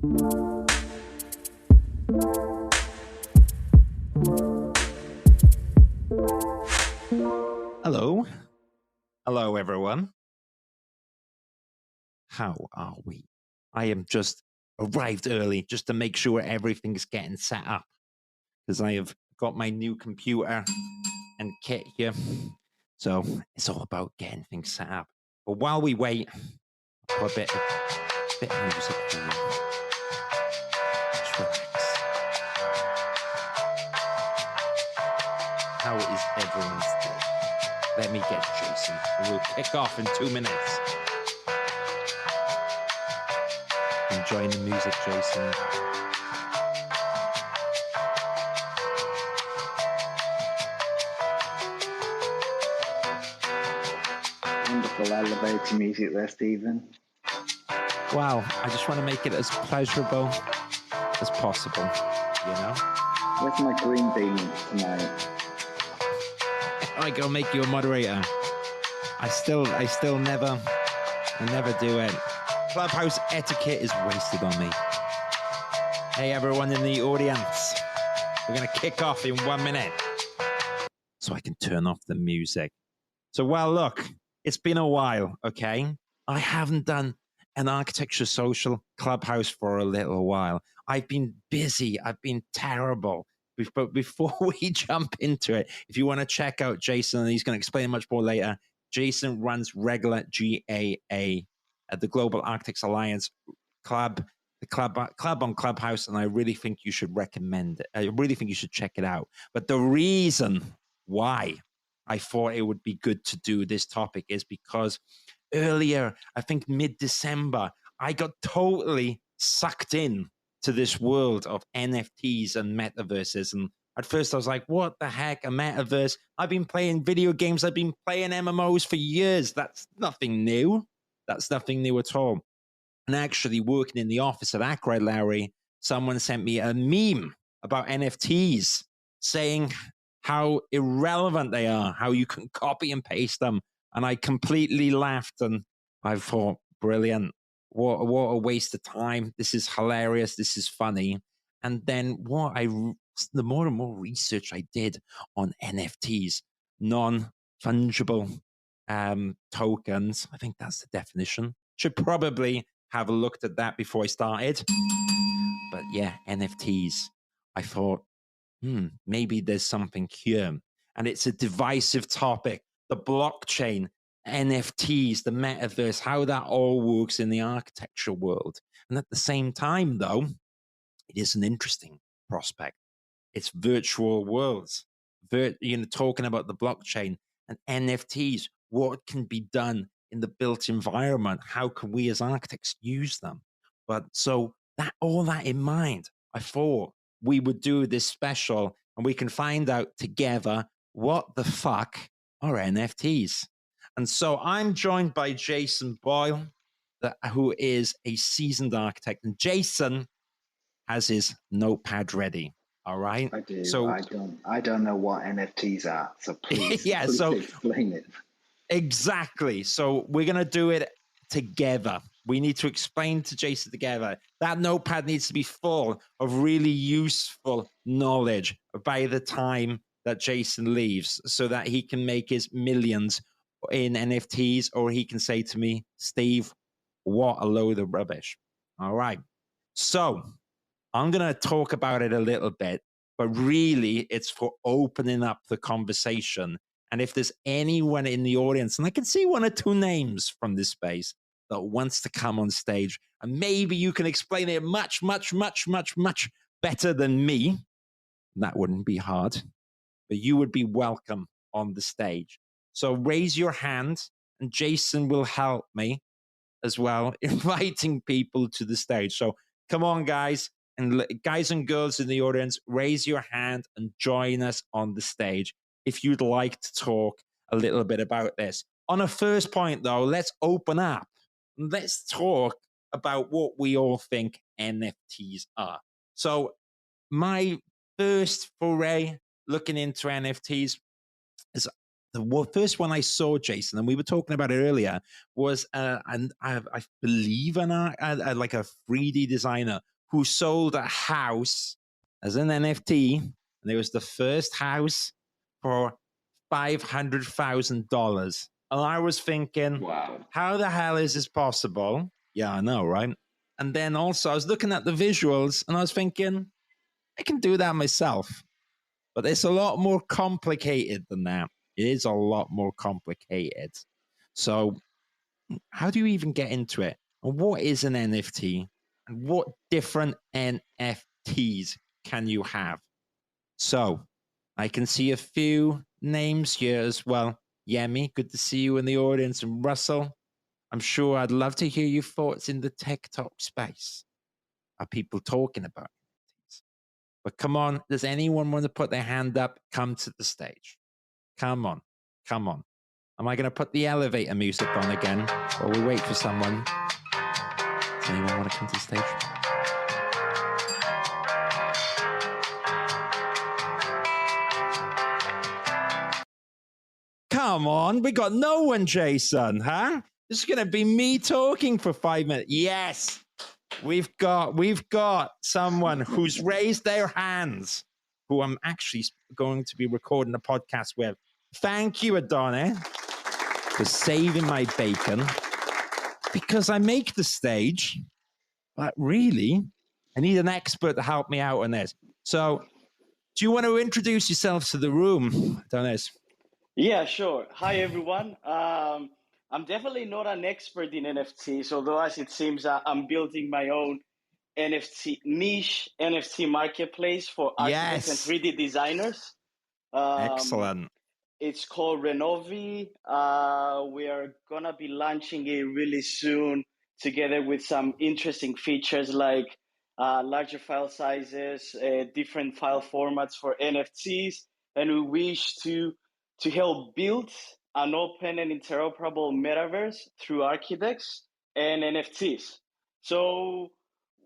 Hello. Hello, everyone. How are we? I am just arrived early just to make sure everything's getting set up because I have got my new computer and kit here. So it's all about getting things set up. But while we wait, I'll put a bit of music for you. Just relax. How is everyone's day? Let me get Jason. We'll kick off in 2 minutes. Enjoying the music, Jason. Wonderful elevator music there, Stephen. Wow, I just want to make it as pleasurable as possible, you know? Where's my green bean tonight? I go make you a moderator. I never do it. Clubhouse etiquette is wasted on me. Hey, everyone in the audience. We're going to kick off in 1 minute so I can turn off the music. So, well, look, it's been a while, okay? I haven't done an architecture social Clubhouse for a little while. I've been busy. I've been terrible. But before we jump into it, if you want to check out Jason, and he's going to explain it much more later, Jason runs regular GAA at the Global Architects Alliance Club, the club on Clubhouse, and I really think you should recommend it. I really think you should check it out. But the reason why I thought it would be good to do this topic is because earlier, I think mid-December, I got totally sucked in to this world of NFTs and metaverses. And at first I was like, what the heck, a metaverse? I've been playing video games. I've been playing MMOs for years. That's nothing new. That's nothing new at all. And actually working in the office at Acrid, Larry, someone sent me a meme about NFTs saying how irrelevant they are, how you can copy and paste them. And I completely laughed and I thought, brilliant. What a waste of time. This is hilarious. This is funny. And then the more and more research I did on NFTs, non-fungible tokens, I think that's the definition. Should probably have looked at that before I started. But yeah, NFTs. I thought, maybe there's something here. And it's a divisive topic. The blockchain, NFTs, the metaverse, how that all works in the architecture world. And at the same time, though, it is an interesting prospect. It's virtual worlds, talking about the blockchain and NFTs, what can be done in the built environment? How can we as architects use them? But so all that in mind, I thought we would do this special and we can find out together what the fuck are NFTs. And so I'm joined by Jason Boyle, who is a seasoned architect. And Jason has his notepad ready. All right. I do. So I don't know what NFTs are. So please, please explain it. Exactly. So we're going to do it together. We need to explain to Jason together. That notepad needs to be full of really useful knowledge by the time that Jason leaves so that he can make his millions in NFTs, or he can say to me, Steve, what a load of rubbish. All right. So I'm going to talk about it a little bit, but really it's for opening up the conversation. And if there's anyone in the audience, and I can see 1 or 2 names from this space that wants to come on stage, and maybe you can explain it much, much, much, much, much better than me. That wouldn't be hard, but you would be welcome on the stage. So raise your hand and Jason will help me as well, inviting people to the stage. So come on, guys. And guys and girls in the audience, raise your hand and join us on the stage if you'd like to talk a little bit about this. On a first point, though, let's open up. Let's talk about what we all think NFTs are. So my first foray looking into NFTs is the first one I saw, Jason, and we were talking about it earlier, was and I believe like a 3D designer who sold a house as an NFT, and it was the first house for $500,000. And I was thinking, wow, how the hell is this possible? Yeah, I know, right? And then also I was looking at the visuals and I was thinking, I can do that myself. But it's a lot more complicated than that. It is a lot more complicated. So how do you even get into it? And what is an NFT? And what different NFTs can you have? So I can see a few names here as well. Yemi, good to see you in the audience. And Russell, I'm sure I'd love to hear your thoughts in the TikTok space. Are people talking about NFTs? But come on, does anyone want to put their hand up? Come to the stage. Come on. Come on. Am I going to put the elevator music on again while we wait for someone? Does anyone want to come to the stage? Come on, we got no one, Jason, huh? This is going to be me talking for 5 minutes. Yes, we've got someone who's raised their hands, who I'm actually going to be recording a podcast with. Thank you, Adonis, for saving my bacon, because I make the stage, but really, I need an expert to help me out on this. So, do you want to introduce yourself to the room, Adonis? Yeah, sure. Hi, everyone. I'm definitely not an expert in NFTs, although as it seems I'm building my own niche NFT marketplace for architects and 3D designers. Excellent. It's called Renovi. We are going to be launching it really soon, together with some interesting features like larger file sizes, different file formats for NFTs, and we wish to help build an open and interoperable metaverse through architects and NFTs. So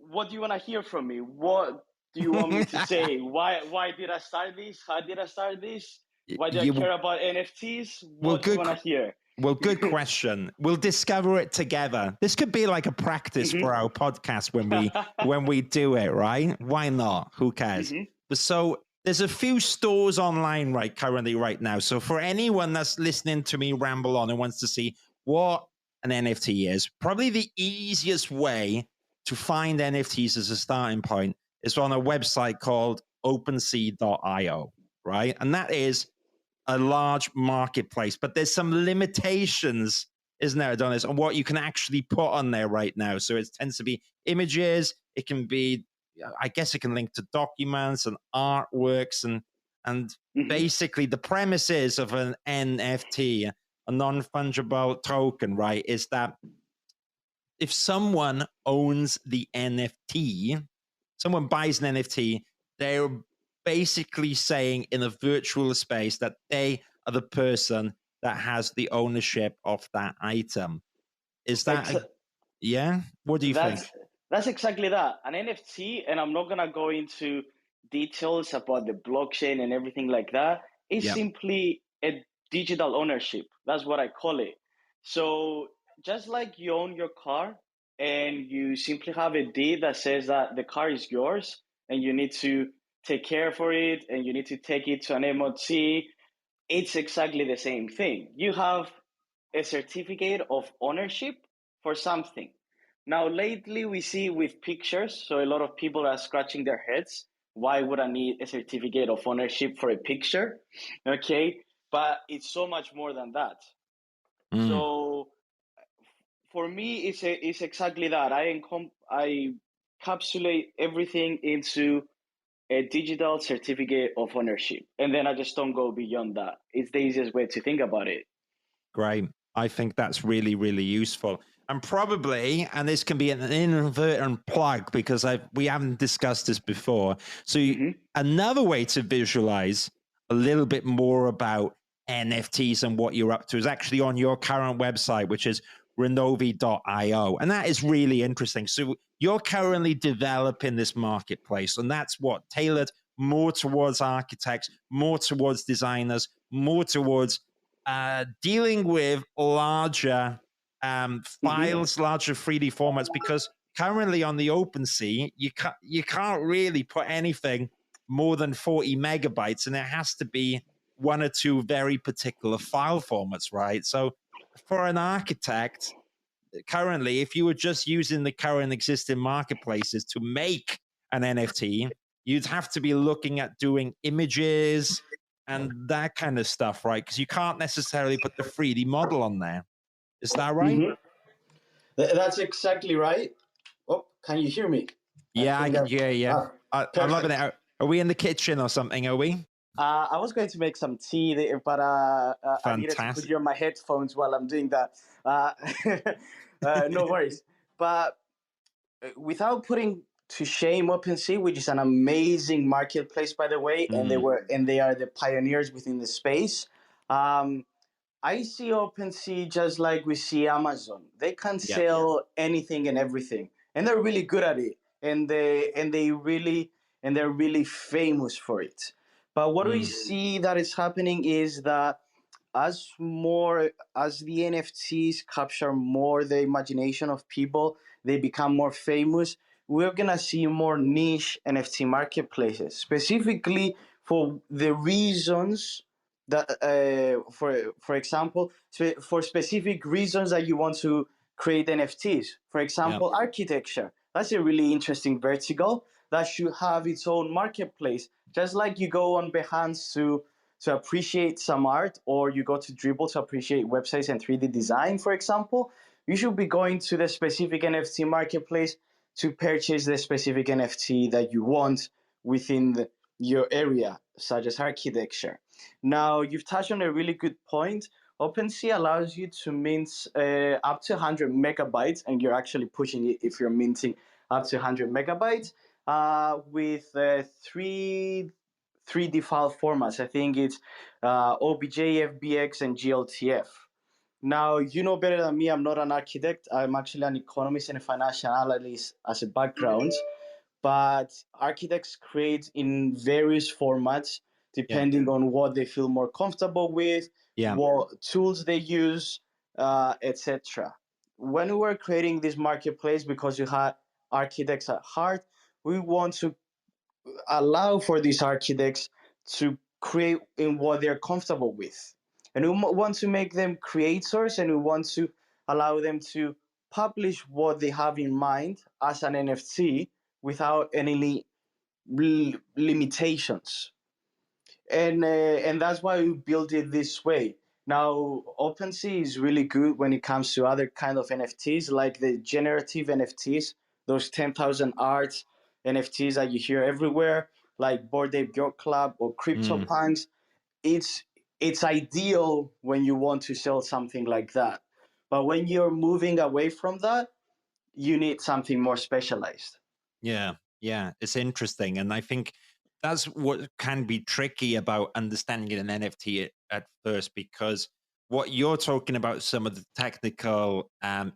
what do you want to hear from me? What do you want me to say? Why did I start this? How did I start this? Why do I care about NFTs? What do you want to hear? Well, good question. We'll discover it together. This could be like a practice for our podcast when we do it, right? Why not? Who cares? But so there's a few stores online currently right now. So for anyone that's listening to me ramble on and wants to see what an NFT is, probably the easiest way to find NFTs as a starting point is on a website called OpenSea.io, right? And that is a large marketplace, but there's some limitations, isn't there, Adonis, on what you can actually put on there right now. So it tends to be images. It can be, I guess it can link to documents and artworks and basically the premises of an NFT, a non-fungible token, right, is that if someone owns the NFT, someone buys an NFT, they're basically saying in a virtual space that they are the person that has the ownership of that item. Is that, yeah? What do you think? That's exactly that. An NFT, and I'm not going to go into details about the blockchain and everything like that. It's simply a digital ownership. That's what I call it. So just like you own your car and you simply have a deed that says that the car is yours and you need to take care for it and you need to take it to an MOT, it's exactly the same thing. You have a certificate of ownership for something. Now, lately we see with pictures, so a lot of people are scratching their heads. Why would I need a certificate of ownership for a picture? Okay, but it's so much more than that. So for me, it's exactly that. I encapsulate everything into a digital certificate of ownership, and then I just don't go beyond that. It's the easiest way to think about it. Great. I think that's really, really useful. And probably, and this can be an inadvertent plug because we haven't discussed this before. So another way to visualize a little bit more about NFTs and what you're up to is actually on your current website, which is renovi.io. And that is really interesting. So you're currently developing this marketplace, and that's what tailored more towards architects, more towards designers, more towards dealing with larger files, larger 3D formats, because currently on the OpenSea, you can't really put anything more than 40 megabytes, and it has to be one or two very particular file formats, right? So for an architect, currently, if you were just using the current existing marketplaces to make an NFT, you'd have to be looking at doing images and that kind of stuff, right? Because you can't necessarily put the 3D model on there. Is that right? Mm-hmm. That's exactly right. Oh, can you hear me? Yeah, I can hear you. I'm loving it. Are we in the kitchen or something? Are we? I was going to make some tea there, but I needed to put you on my headphones while I'm doing that. No worries. But without putting to shame OpenSea, which is an amazing marketplace, by the way, and they are the pioneers within the space. I see OpenSea just like we see Amazon. They can sell anything and everything, and they're really good at it, and they're really famous for it. But what we see that is happening is that as the NFTs capture more the imagination of people, they become more famous. We're gonna see more niche NFT marketplaces, specifically for the reasons that, for example, for specific reasons that you want to create NFTs. For example, architecture. That's a really interesting vertical that should have its own marketplace. Just like you go on Behance to appreciate some art, or you go to Dribble to appreciate websites and 3D design, for example, you should be going to the specific NFT marketplace to purchase the specific NFT that you want within your area, such as architecture. Now, you've touched on a really good point. OpenSea allows you to mint up to 100 megabytes, and you're actually pushing it if you're minting up to 100 megabytes with 3D file formats. I think it's OBJ, FBX, and GLTF. Now, you know better than me, I'm not an architect. I'm actually an economist and a financial analyst as a background. But architects create in various formats depending on what they feel more comfortable with, what tools they use, etc. When we were creating this marketplace, because you had architects at heart, we want to allow for these architects to create in what they're comfortable with. And we want to make them creators, and we want to allow them to publish what they have in mind as an NFT without any limitations. And that's why we built it this way. Now, OpenSea is really good when it comes to other kind of NFTs, like the generative NFTs, those 10,000 arts NFTs that you hear everywhere, like Bored Ape Yacht Club or CryptoPunks. It's ideal when you want to sell something like that. But when you're moving away from that, you need something more specialized. Yeah, it's interesting. And I think that's what can be tricky about understanding an NFT at first, because what you're talking about, some of the technical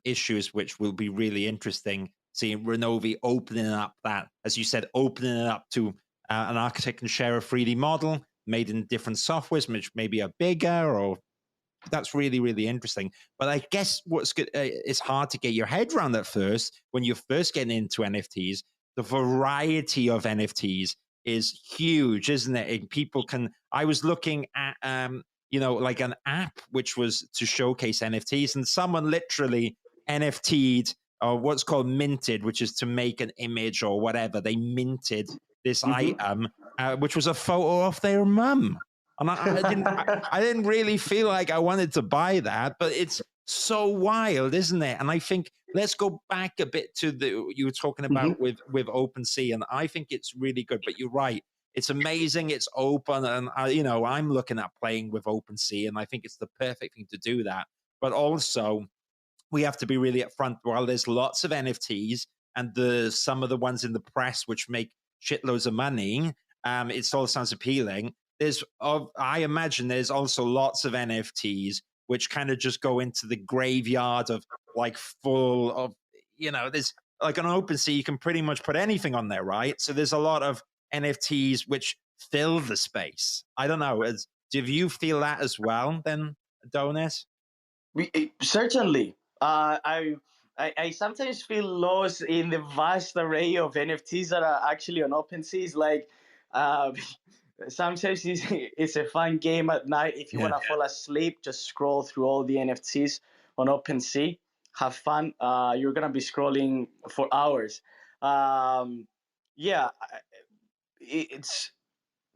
issues, which will be really interesting, seeing Renovi opening up that, as you said, opening it up to an architect can share a 3D model made in different softwares, which maybe are bigger, or that's really, really interesting. But I guess what's good, it's hard to get your head around at first when you're first getting into NFTs. The variety of NFTs is huge, isn't it? And people can, I was looking at, like an app which was to showcase NFTs, and someone literally NFT'd, or what's called minted, which is to make an image or whatever. They minted this item, which was a photo of their mum. And I didn't really feel like I wanted to buy that, but it's so wild, isn't it? And I think let's go back a bit to you were talking about with OpenSea, and I think it's really good. But you're right, it's amazing, it's open, and I'm looking at playing with OpenSea, and I think it's the perfect thing to do that. But also, we have to be really upfront. While there's lots of NFTs, and some of the ones in the press which make shitloads of money, it all sounds appealing. I imagine there's also lots of NFTs which kind of just go into the graveyard of full of, there's like on OpenSea, you can pretty much put anything on there, right? So there's a lot of NFTs which fill the space. I don't know. Do you feel that as well then, Adonis? Certainly. I sometimes feel lost in the vast array of NFTs that are actually on OpenSea. It's like sometimes it's a fun game at night. If you want to fall asleep, just scroll through all the NFTs on OpenSea. Have fun. You're gonna be scrolling for hours. Yeah, it's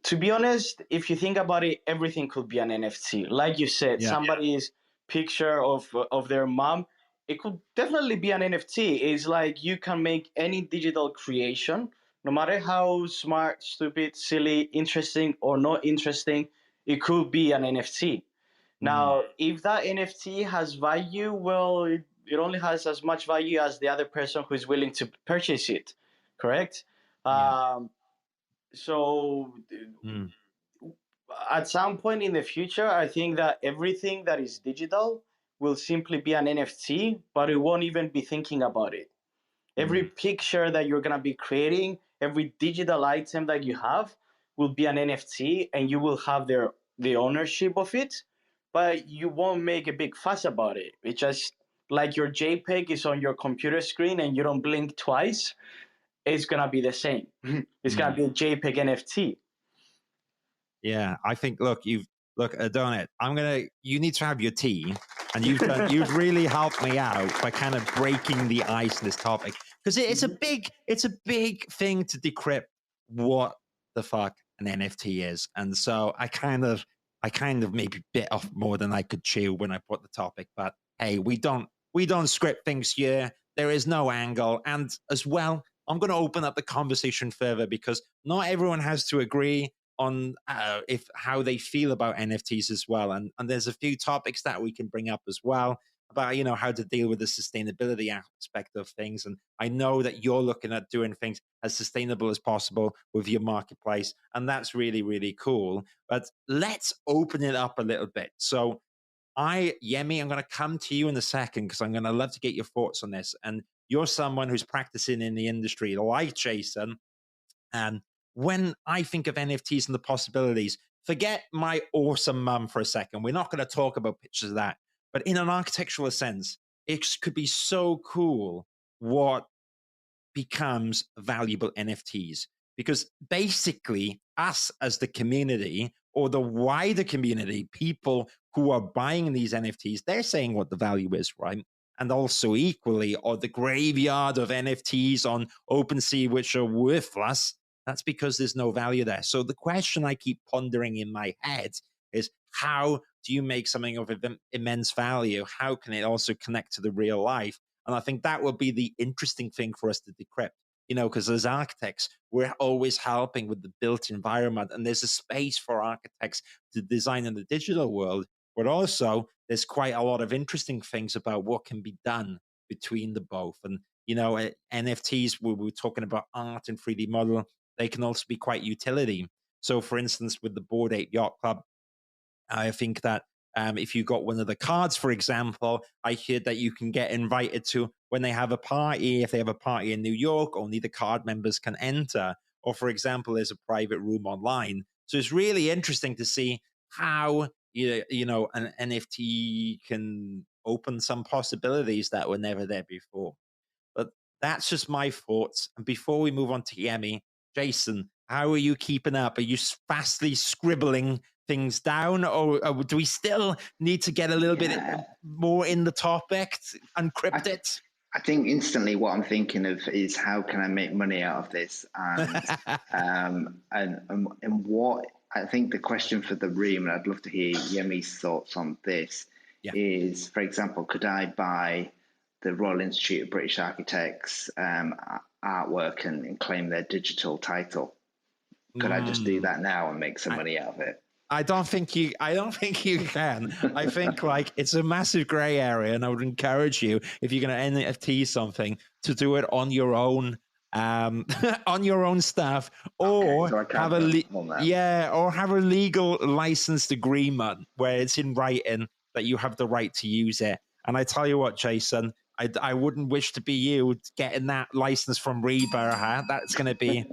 to be honest, if you think about it, everything could be an NFT. Like you said, somebody's picture of their mom, it could definitely be an NFT. It's like you can make any digital creation, no matter how smart, stupid, silly, interesting, or not interesting, it could be an NFT. Now, if that NFT has value, well, it only has as much value as the other person who is willing to purchase it, correct? So at some point in the future, I think that everything that is digital will simply be an NFT, but it won't even be thinking about it. Every picture that you're going to be creating, every digital item that you have will be an NFT, and you will have the ownership of it, but you won't make a big fuss about it. It's just like your JPEG is on your computer screen and you don't blink twice, it's going to be the same. It's going to be a JPEG NFT. Yeah, I think, look, Adonit, you need to have your tea, and you've really helped me out by kind of breaking the ice on this topic, because it's a big thing to decrypt what the fuck an NFT is. And so I kind of maybe bit off more than I could chew when I put the topic, but hey, we don't script things here. There is no angle. And as well, I'm going to open up the conversation further, because not everyone has to agree on how they feel about NFTs as well. And there's a few topics that we can bring up as well about, how to deal with the sustainability aspect of things. And I know that you're looking at doing things as sustainable as possible with your marketplace. And that's really, really cool. But let's open it up a little bit. So Yemi, I'm going to come to you in a second, because I'm going to love to get your thoughts on this. And you're someone who's practicing in the industry like Jason. And when I think of NFTs and the possibilities, forget my awesome mum for a second. We're not going to talk about pictures of that. But in an architectural sense, it could be so cool what becomes valuable NFTs. Because basically, us as the community, or the wider community, people who are buying these NFTs, they're saying what the value is, right? And also equally, or the graveyard of NFTs on OpenSea, which are worthless, that's because there's no value there. So the question I keep pondering in my head is, how do you make something of immense value? How can it also connect to the real life? And I think that will be the interesting thing for us to decrypt, because as architects, we're always helping with the built environment. And there's a space for architects to design in the digital world. But also, there's quite a lot of interesting things about what can be done between the both. And, NFTs, we were talking about art and 3D model, they can also be quite utility. So, for instance, with the Bored Ape Yacht Club, I think that if you got one of the cards, for example, I heard that you can get invited to when they have a party. If they have a party in New York, only the card members can enter. Or, for example, there's a private room online. So it's really interesting to see how an NFT can open some possibilities that were never there before. But that's just my thoughts. And before we move on to Yemi, Jason, how are you keeping up? Are you fastly scribbling things down, or do we still need to get a little bit more in the topic, uncrypt it? I think instantly what I'm thinking of is, how can I make money out of this? And and what I think the question for the room, and I'd love to hear Yemi's thoughts on this, is, for example, could I buy the Royal Institute of British Architects artwork and claim their digital title? Could I just do that now and make some money out of it? I don't think you can. I think it's a massive gray area, and I would encourage you, if you're going to NFT something, to do it on your own, on your own stuff, or so have a legal licensed agreement where it's in writing that you have the right to use it. And I tell you what, Jason, I wouldn't wish to be you getting that license from Reber. That's going to be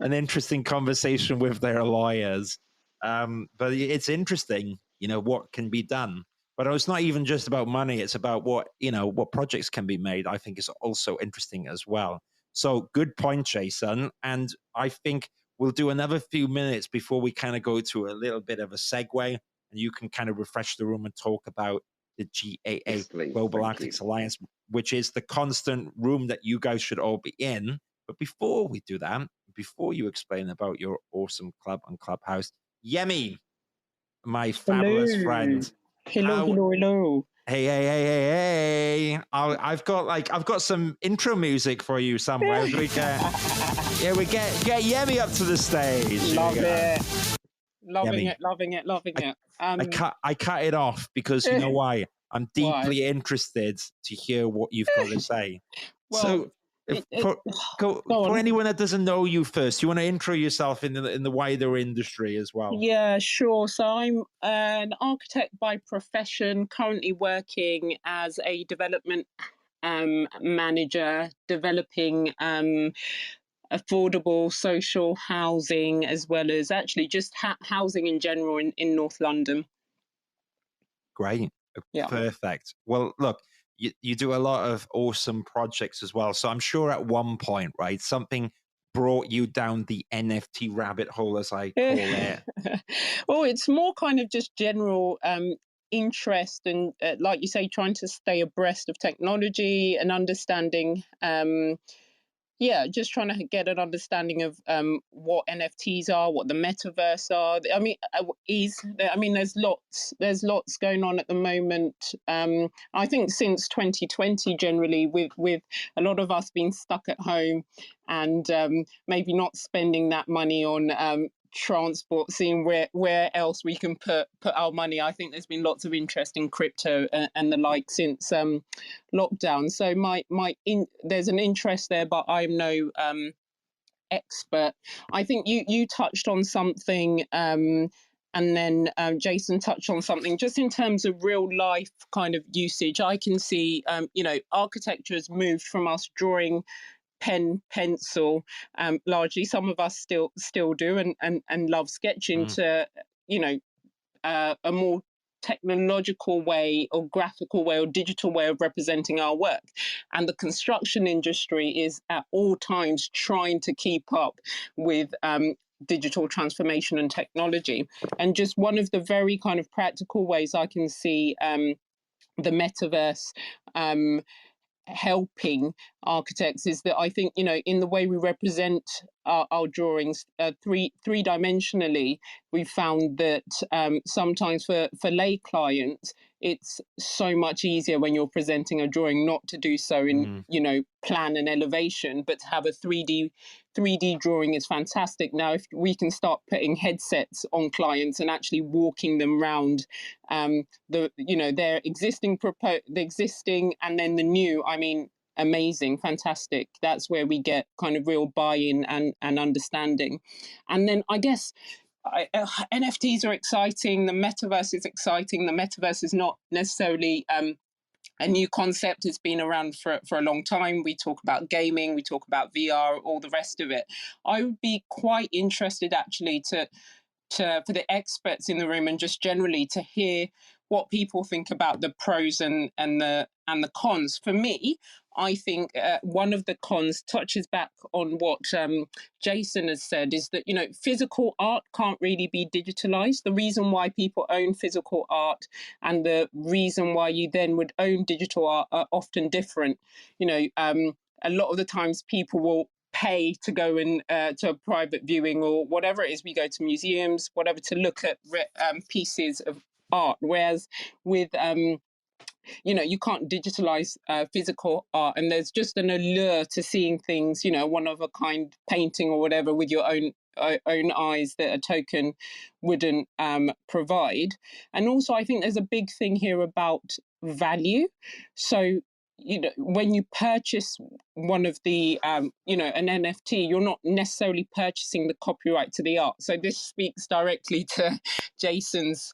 an interesting conversation with their lawyers. But it's interesting, what can be done. But it's not even just about money. It's about what projects can be made. I think is also interesting as well. So good point, Jason. And I think we'll do another few minutes before we kind of go to a little bit of a segue, and you can kind of refresh the room and talk about the GAA, yes, Global Architects Alliance, which is the constant room that you guys should all be in. But before we do that, before you explain about your awesome club and clubhouse, Yemi, my fabulous friend. Hello. Hey. I've got some intro music for you somewhere. we get Yemi up to the stage. Loving it. I cut it off because you know why? I'm deeply interested to hear what you've got to say. Well, for anyone that doesn't know you first, you want to intro yourself in the wider industry as well? Yeah, sure. So I'm an architect by profession, currently working as a development manager, developing affordable social housing, as well as actually just housing in general in North London. Great. Yeah. Perfect. Well, look, you do a lot of awesome projects as well. So I'm sure at one point, right, something brought you down the NFT rabbit hole, as I call it. Well, it's more kind of just general interest and, like you say, trying to stay abreast of technology and understanding. Just trying to get an understanding of what NFTs are, what the metaverse are. I mean, there's lots going on at the moment. I think since 2020, generally, with a lot of us being stuck at home and maybe not spending that money on transport, seeing where else we can put our money. I think there's been lots of interest in crypto and the like since lockdown. So there's an interest there, but I'm no expert. I think you touched on something, and then Jason touched on something just in terms of real life kind of usage. I can see architecture has moved from us drawing pen, pencil, largely. Some of us still do and love sketching to, a more technological way or graphical way or digital way of representing our work. And the construction industry is at all times trying to keep up with digital transformation and technology. And just one of the very kind of practical ways I can see the metaverse helping architects is that I think, in the way we represent our drawings three-dimensionally, we found that sometimes for lay clients, it's so much easier when you're presenting a drawing not to do so in, plan and elevation, but to have a 3D drawing is fantastic. Now, if we can start putting headsets on clients and actually walking them around their existing and then the new, I mean, amazing, fantastic. That's where we get kind of real buy-in and understanding. And then I guess NFTs are exciting. The metaverse is exciting. The metaverse is not necessarily a new concept. It's been around for a long time. We talk about gaming, we talk about VR, all the rest of it. I would be quite interested actually for the experts in the room and just generally to hear what people think about the pros and the cons. For me, I think one of the cons touches back on what Jason has said, is that, physical art can't really be digitalized. The reason why people own physical art and the reason why you then would own digital art are often different. A lot of the times people will pay to go in to a private viewing or whatever it is. We go to museums, whatever, to look at pieces of art. Whereas with you can't digitalize physical art, and there's just an allure to seeing things, one of a kind painting or whatever with your own eyes that a token wouldn't provide. And also, I think there's a big thing here about value. So when you purchase one of the, an NFT, you're not necessarily purchasing the copyright to the art. So this speaks directly to Jason's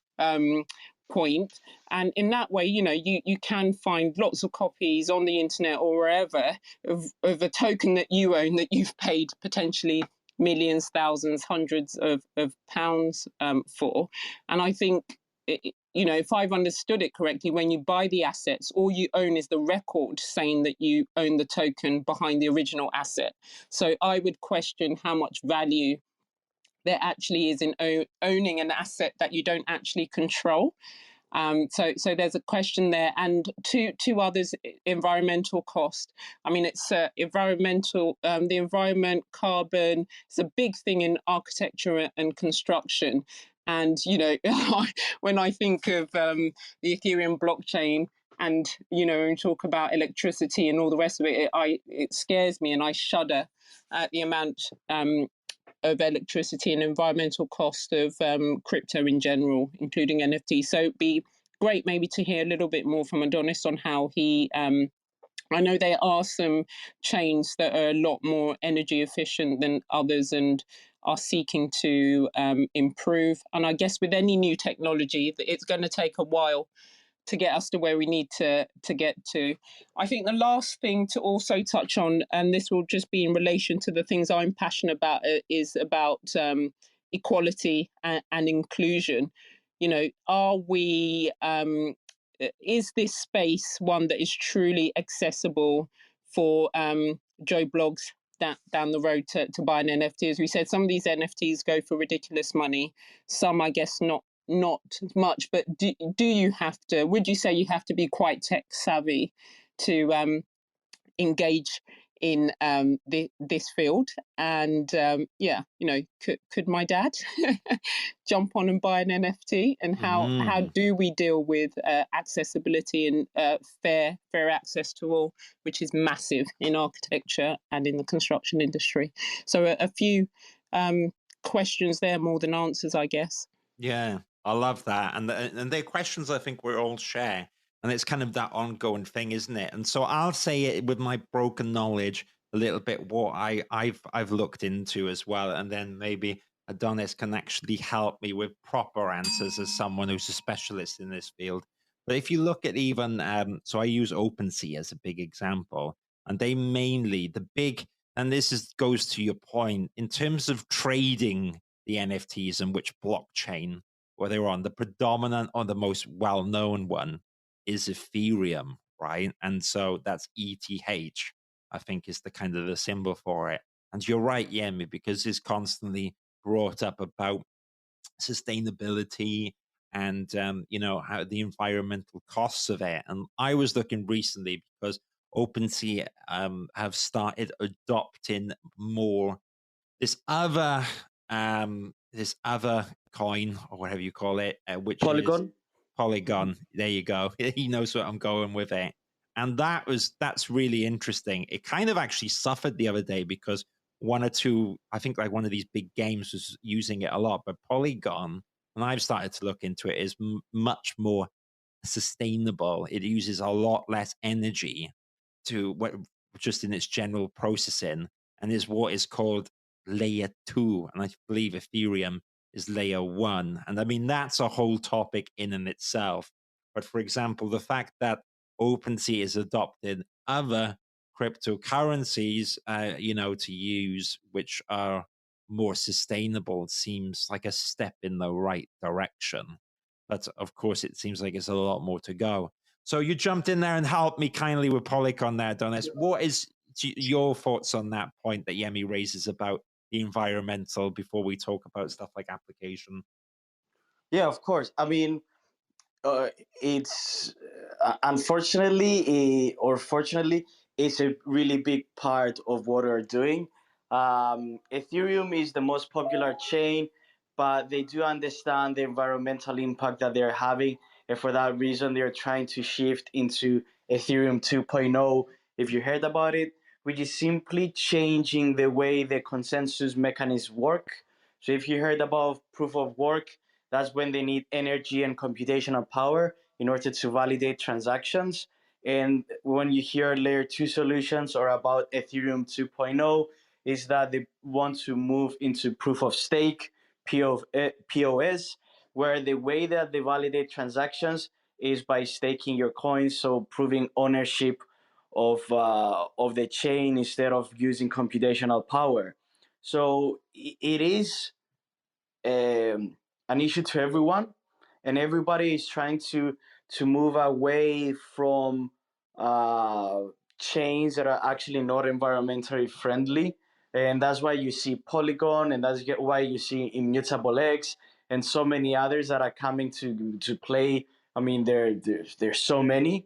point. And in that way, you can find lots of copies on the internet or wherever of a token that you own that you've paid potentially millions, thousands, hundreds of pounds for. And I think if I've understood it correctly, when you buy the assets, all you own is the record saying that you own the token behind the original asset. So I would question how much value there actually is in owning an asset that you don't actually control. So there's a question there, and two others: environmental cost. I mean, it's environmental, the environment, carbon. It's a big thing in architecture and construction. And when I think of the Ethereum blockchain, and and talk about electricity and all the rest of it, it scares me, and I shudder at the amount of electricity and environmental cost of crypto in general, including NFT. So it'd be great maybe to hear a little bit more from Adonis on how he, I know there are some chains that are a lot more energy efficient than others and are seeking to improve. And I guess with any new technology, it's going to take a while to get us to where we need to get to. I think the last thing to also touch on, and this will just be in relation to the things I'm passionate about, is about equality and inclusion. Are we, is this space one that is truly accessible for Joe Blogs down the road to buy an NFT? As we said, some of these NFTs go for ridiculous money. Some, I guess, not much, but do you have to, would you say you have to be quite tech savvy to engage in this field? And could my dad jump on and buy an NFT? And how do we deal with accessibility and fair access to all, which is massive in architecture and in the construction industry? So a few questions there, more than answers, I guess. Yeah, I love that. And they're questions I think we all share. And it's kind of that ongoing thing, isn't it? And so I'll say it with my broken knowledge a little bit what I've looked into as well. And then maybe Adonis can actually help me with proper answers as someone who's a specialist in this field. But if you look at even, so I use OpenSea as a big example, and they mainly, and this goes to your point, in terms of trading the NFTs and which blockchain where they're on, the predominant or the most well-known one is Ethereum, right? And so that's ETH, I think is the kind of the symbol for it. And you're right, Yemi, because it's constantly brought up about sustainability and how the environmental costs of it. And I was looking recently because OpenSea have started adopting more this other coin or whatever you call it, which Polygon. is Polygon. There you go. He knows what I'm going with it. And that's really interesting. It kind of actually suffered the other day because one or two, I think like one of these big games was using it a lot, but Polygon, and I've started to look into it, is much more sustainable. It uses a lot less energy just in its general processing, and is what is called layer 2, and I believe Ethereum is layer 1. And I mean, that's a whole topic in and itself. But for example, the fact that OpenSea has adopted other cryptocurrencies, to use, which are more sustainable, seems like a step in the right direction. But of course, it seems like it's a lot more to go. So you jumped in there and helped me kindly with Polygon there, Adonis. What is your thoughts on that point that Yemi raises about the environmental before we talk about stuff like application? Yeah, of course. I mean, it's unfortunately or fortunately, it's a really big part of what we're doing. Ethereum is the most popular chain, but they do understand the environmental impact that they're having, and for that reason, they're trying to shift into Ethereum 2.0. If you heard about it, which is simply changing the way the consensus mechanisms work. So if you heard about proof of work, that's when they need energy and computational power in order to validate transactions. And when you hear layer 2 solutions or about Ethereum 2.0, is that they want to move into proof of stake, POS, where the way that they validate transactions is by staking your coins, so proving ownership of the chain instead of using computational power. So it is an issue to everyone, and everybody is trying to move away from chains that are actually not environmentally friendly. And that's why you see Polygon, and that's why you see Immutable X, and so many others that are coming to play. I mean, there's so many,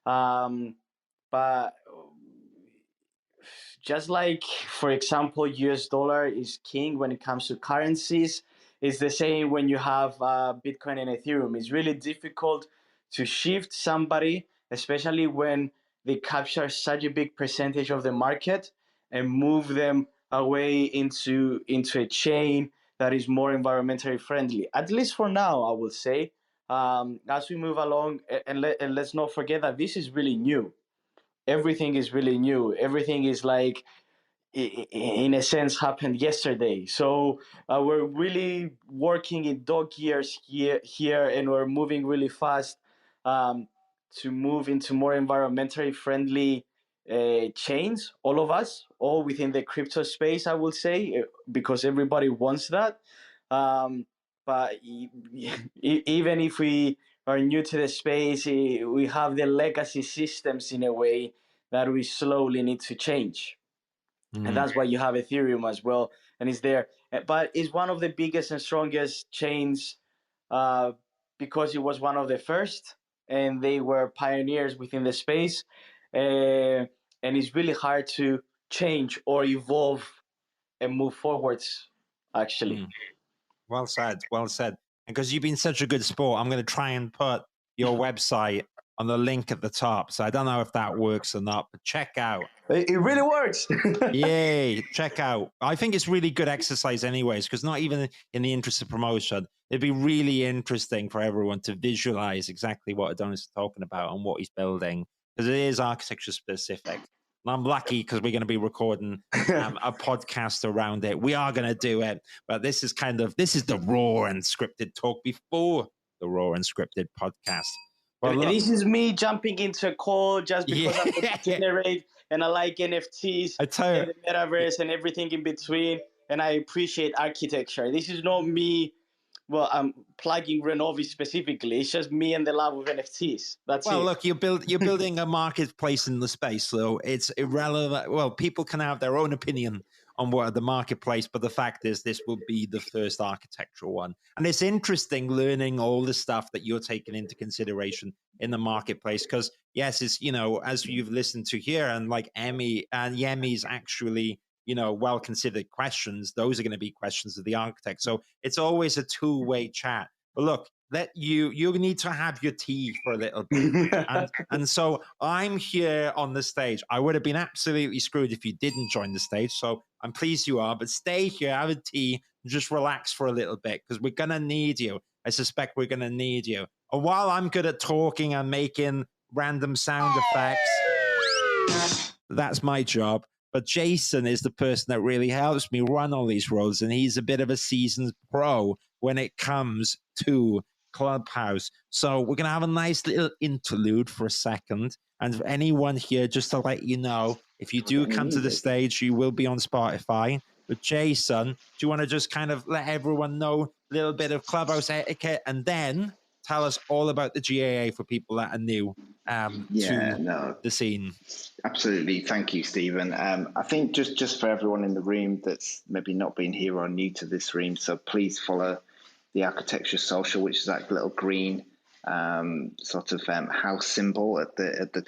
but just like, for example, US dollar is king when it comes to currencies, it's the same when you have Bitcoin and Ethereum. It's really difficult to shift somebody, especially when they capture such a big percentage of the market, and move them away into a chain that is more environmentally friendly. At least for now, I will say. As we move along, and let's not forget that this is really new. Everything is really new. Everything is like, in a sense, happened yesterday. So we're really working in dog years here, and we're moving really fast to move into more environmentally friendly chains. All of us, all within the crypto space, I will say, because everybody wants that. But even if we are new to the space, we have the legacy systems in a way that we slowly need to change. And that's why you have Ethereum as well, and it's there. But it's one of the biggest and strongest chains because it was one of the first, and they were pioneers within the space. And it's really hard to change or evolve and move forwards, actually. Well said, well said. And because you've been such a good sport, I'm going to try and put your website on the link at the top. So I don't know if that works or not, but check out. It really works. Yay, check out. I think it's really good exercise anyways, because not even in the interest of promotion, it'd be really interesting for everyone to visualize exactly what Adonis is talking about and what he's building, because it is architecture specific. And I'm lucky because we're going to be recording a podcast around it. We are going to do it, but this is the raw and scripted talk before the raw and scripted podcast. Well, this is me jumping into a call just because I'm a degenerate and I like NFTs and the metaverse and everything in between, and I appreciate architecture. This is not me. Well, I'm plugging Renovi specifically. It's just me and the love of NFTs. That's it. Well, look, you're building a marketplace in the space, so it's irrelevant. Well, people can have their own opinion on what the marketplace, but the fact is this will be the first architectural one. And it's interesting learning all the stuff that you're taking into consideration in the marketplace, because yes, it's, as you've listened to here, and like Emmy and Yemi's actually, well considered questions, those are going to be questions of the architect. So it's always a two-way chat. But look, you need to have your tea for a little bit. and so I'm here on the stage. I would have been absolutely screwed if you didn't join the stage. So I'm pleased you are, but stay here, have a tea, and just relax for a little bit, because we're going to need you. I suspect we're going to need you. And while I'm good at talking and making random sound effects, that's my job. But Jason is the person that really helps me run all these roads, and he's a bit of a seasoned pro when it comes to Clubhouse. So we're going to have a nice little interlude for a second. And for anyone here, just to let you know, if you do come to the stage, you will be on Spotify. But Jason, do you want to just kind of let everyone know a little bit of Clubhouse etiquette, and then tell us all about the GAA for people that are new to the scene? Absolutely. Thank you, Stephen. I think just for everyone in the room that's maybe not been here or new to this room, so please follow the Architecture Social, which is that little green sort of house symbol at the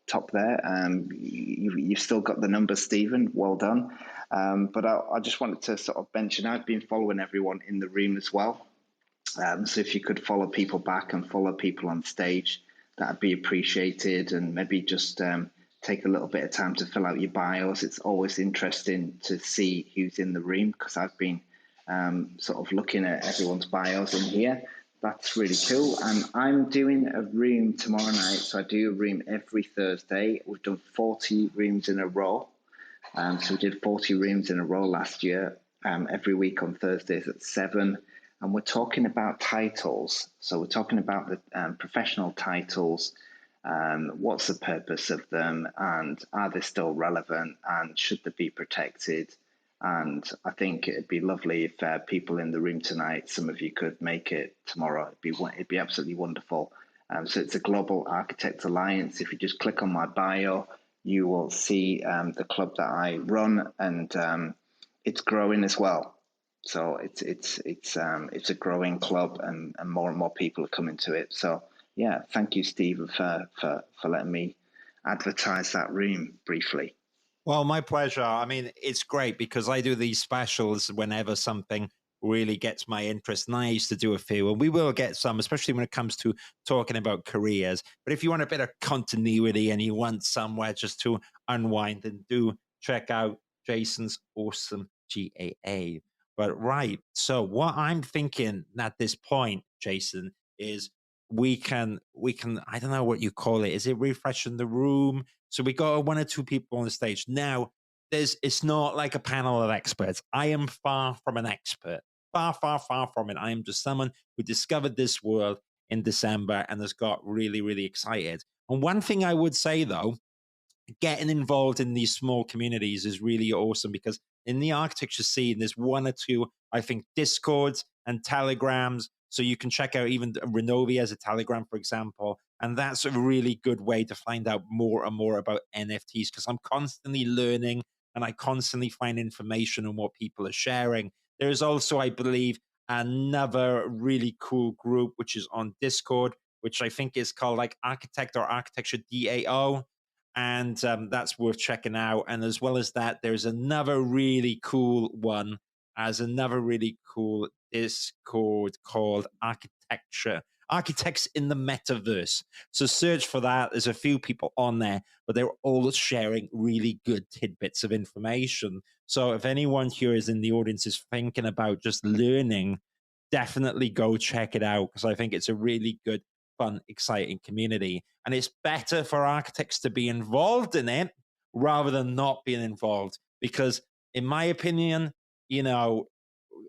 top there. You've still got the numbers, Stephen. Well done. But I just wanted to sort of mention, I've been following everyone in the room as well. So if you could follow people back and follow people on stage, that'd be appreciated. And maybe just take a little bit of time to fill out your bios. It's always interesting to see who's in the room, because I've been sort of looking at everyone's bios in here. That's really cool. I'm doing a room tomorrow night. So I do a room every Thursday. We've done 40 rooms in a row. So we did 40 rooms in a row last year, every week on Thursdays at 7. And we're talking about titles. So we're talking about the professional titles. What's the purpose of them? And are they still relevant? And should they be protected? And I think it'd be lovely if people in the room tonight, some of you could make it tomorrow. It'd be absolutely wonderful. So it's a Global Architects Alliance. If you just click on my bio, you will see the club that I run, and it's growing as well. So it's a growing club, and more people are coming to it. So yeah, thank you, Stephen, for letting me advertise that room briefly. Well, my pleasure. I mean, it's great because I do these specials whenever something really gets my interest. And I used to do a few, and we will get some, especially when it comes to talking about careers. But if you want a bit of continuity and you want somewhere just to unwind, then do check out Jason's awesome GAA. But right, so what I'm thinking at this point, Jason, is we can I don't know what you call it. Is it refreshing the room? So we got one or two people on the stage. Now, it's not like a panel of experts. I am far from an expert. Far, far, far from it. I am just someone who discovered this world in December and has got really, really excited. And one thing I would say, though, getting involved in these small communities is really awesome because in the architecture scene, there's one or two, I think, Discords and Telegrams. So you can check out even Renovi as a Telegram, for example. And that's a really good way to find out more and more about NFTs because I'm constantly learning and I constantly find information on what people are sharing. There's also, I believe, another really cool group, which is on Discord, which I think is called like Architect or Architecture DAO. And that's worth checking out. And as well as that, there's another really cool one as another really cool Discord called Architects in the Metaverse. So search for that. There's a few people on there, but they're all sharing really good tidbits of information. So if anyone here is in the audience is thinking about just learning, definitely go check it out because I think it's a really good, fun, exciting community. And it's better for architects to be involved in it rather than not being involved. Because in my opinion, you know,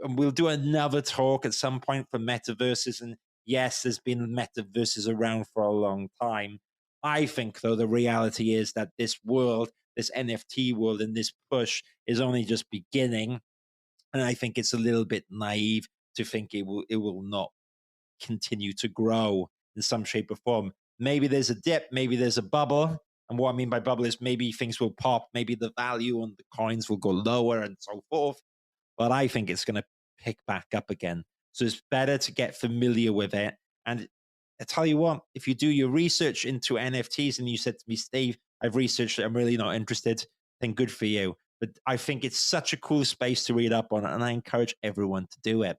and we'll do another talk at some point for metaverses. And yes, there's been metaverses around for a long time. I think, though, the reality is that this world, this NFT world and this push is only just beginning. And I think it's a little bit naive to think it will not continue to grow in some shape or form. Maybe there's a dip, maybe there's a bubble. And what I mean by bubble is maybe things will pop, maybe the value on the coins will go lower and so forth. But I think it's going to pick back up again. So it's better to get familiar with it. And I tell you what, if you do your research into NFTs and you said to me, Steve, I've researched it, I'm really not interested, then good for you. But I think it's such a cool space to read up on it, and I encourage everyone to do it.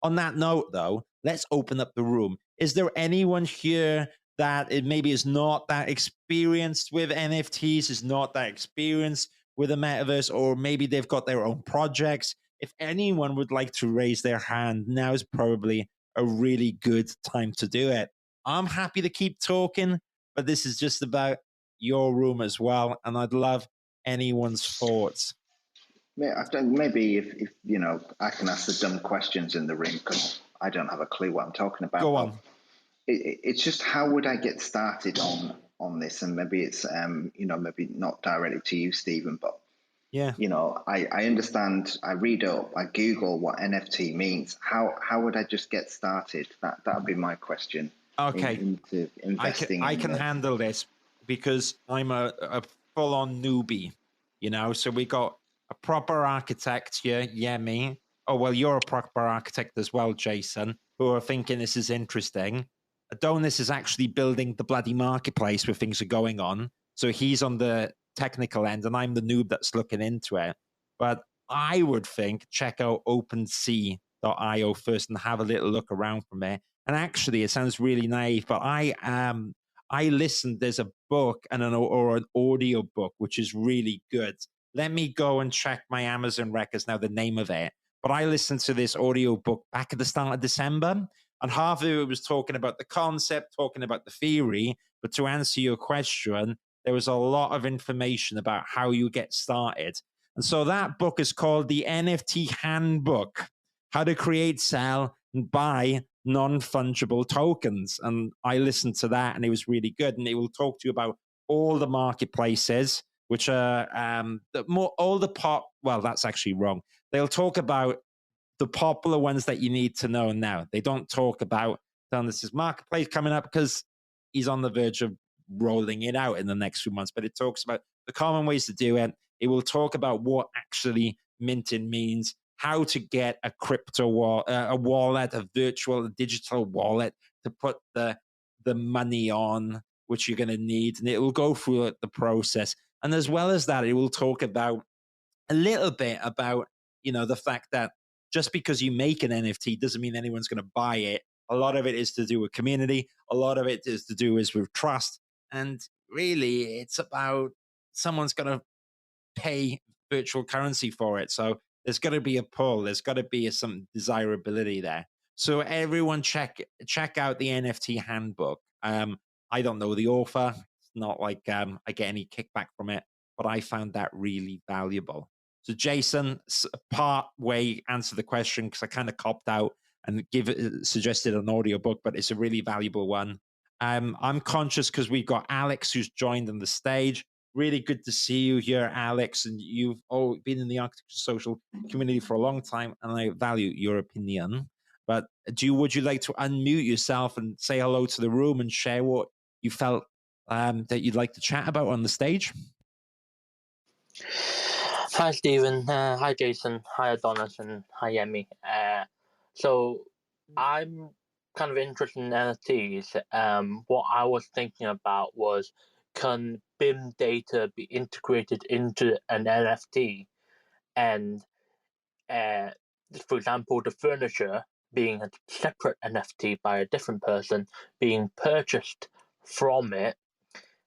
On that note, though, let's open up the room. Is there anyone here that it maybe is not that experienced with NFTs, is not that experienced with the metaverse, or maybe they've got their own projects? If anyone would like to raise their hand, now is probably a really good time to do it. I'm happy to keep talking, but this is just about your room as well, and I'd love anyone's thoughts. Maybe if you know, I can ask the dumb questions in the room because I don't have a clue what I'm talking about. Go on. It's just how would I get started on this? And maybe it's you know, maybe not directly to you, Stephen, but yeah, you know, I understand. I read up, I Google what NFT means. How would I just get started? That would be my question. Okay, into investing. I can handle this because I'm a full-on newbie. You know, so we got a proper architect here, Yemi. Oh, well, you're a proper architect as well, Jason, who are thinking this is interesting. Adonis is actually building the bloody marketplace where things are going on. So he's on the technical end, and I'm the noob that's looking into it. But I would think check out OpenSea.io first and have a little look around from there. And actually, it sounds really naive, but I listened. There's a book and an audio book which is really good. Let me go and check my Amazon records now, the name of it. But I listened to this audio book back at the start of December, and half of it was talking about the concept, talking about the theory. But to answer your question, there was a lot of information about how you get started. And so that book is called The NFT Handbook: How to Create, Sell, and Buy Non-Fungible Tokens. And I listened to that, and it was really good. And it will talk to you about all the marketplaces, which are the more older pop. Well, that's actually wrong. They'll talk about the popular ones that you need to know now. They don't talk about telling this is marketplace coming up because he's on the verge of rolling it out in the next few months. But it talks about the common ways to do it. It will talk about what actually minting means, how to get a crypto wallet, a virtual, a digital wallet to put the money on, which you're going to need. And it will go through the process. And as well as that, it will talk about a little bit about, the fact that just because you make an NFT doesn't mean anyone's going to buy it. A lot of it is to do with community. A lot of it is to do with trust. And really, it's about someone's going to pay virtual currency for it. So there's got to be a pull. There's got to be some desirability there. So everyone check out the NFT handbook. I don't know the author. It's not like I get any kickback from it, but I found that really valuable. So Jason, part way answer the question because I kind of copped out and suggested an audiobook, but it's a really valuable one. I'm conscious because we've got Alex who's joined on the stage. Really good to see you here, Alex. And you've been in the architecture social community for a long time, and I value your opinion. But would you like to unmute yourself and say hello to the room and share what you felt that you'd like to chat about on the stage? Hi, Stephen. Hi, Jason. Hi, Adonis. And hi, Yemi. So I'm kind of interested in NFTs. What I was thinking about was, can BIM data be integrated into an NFT? And, for example, the furniture being a separate NFT by a different person, being purchased from it,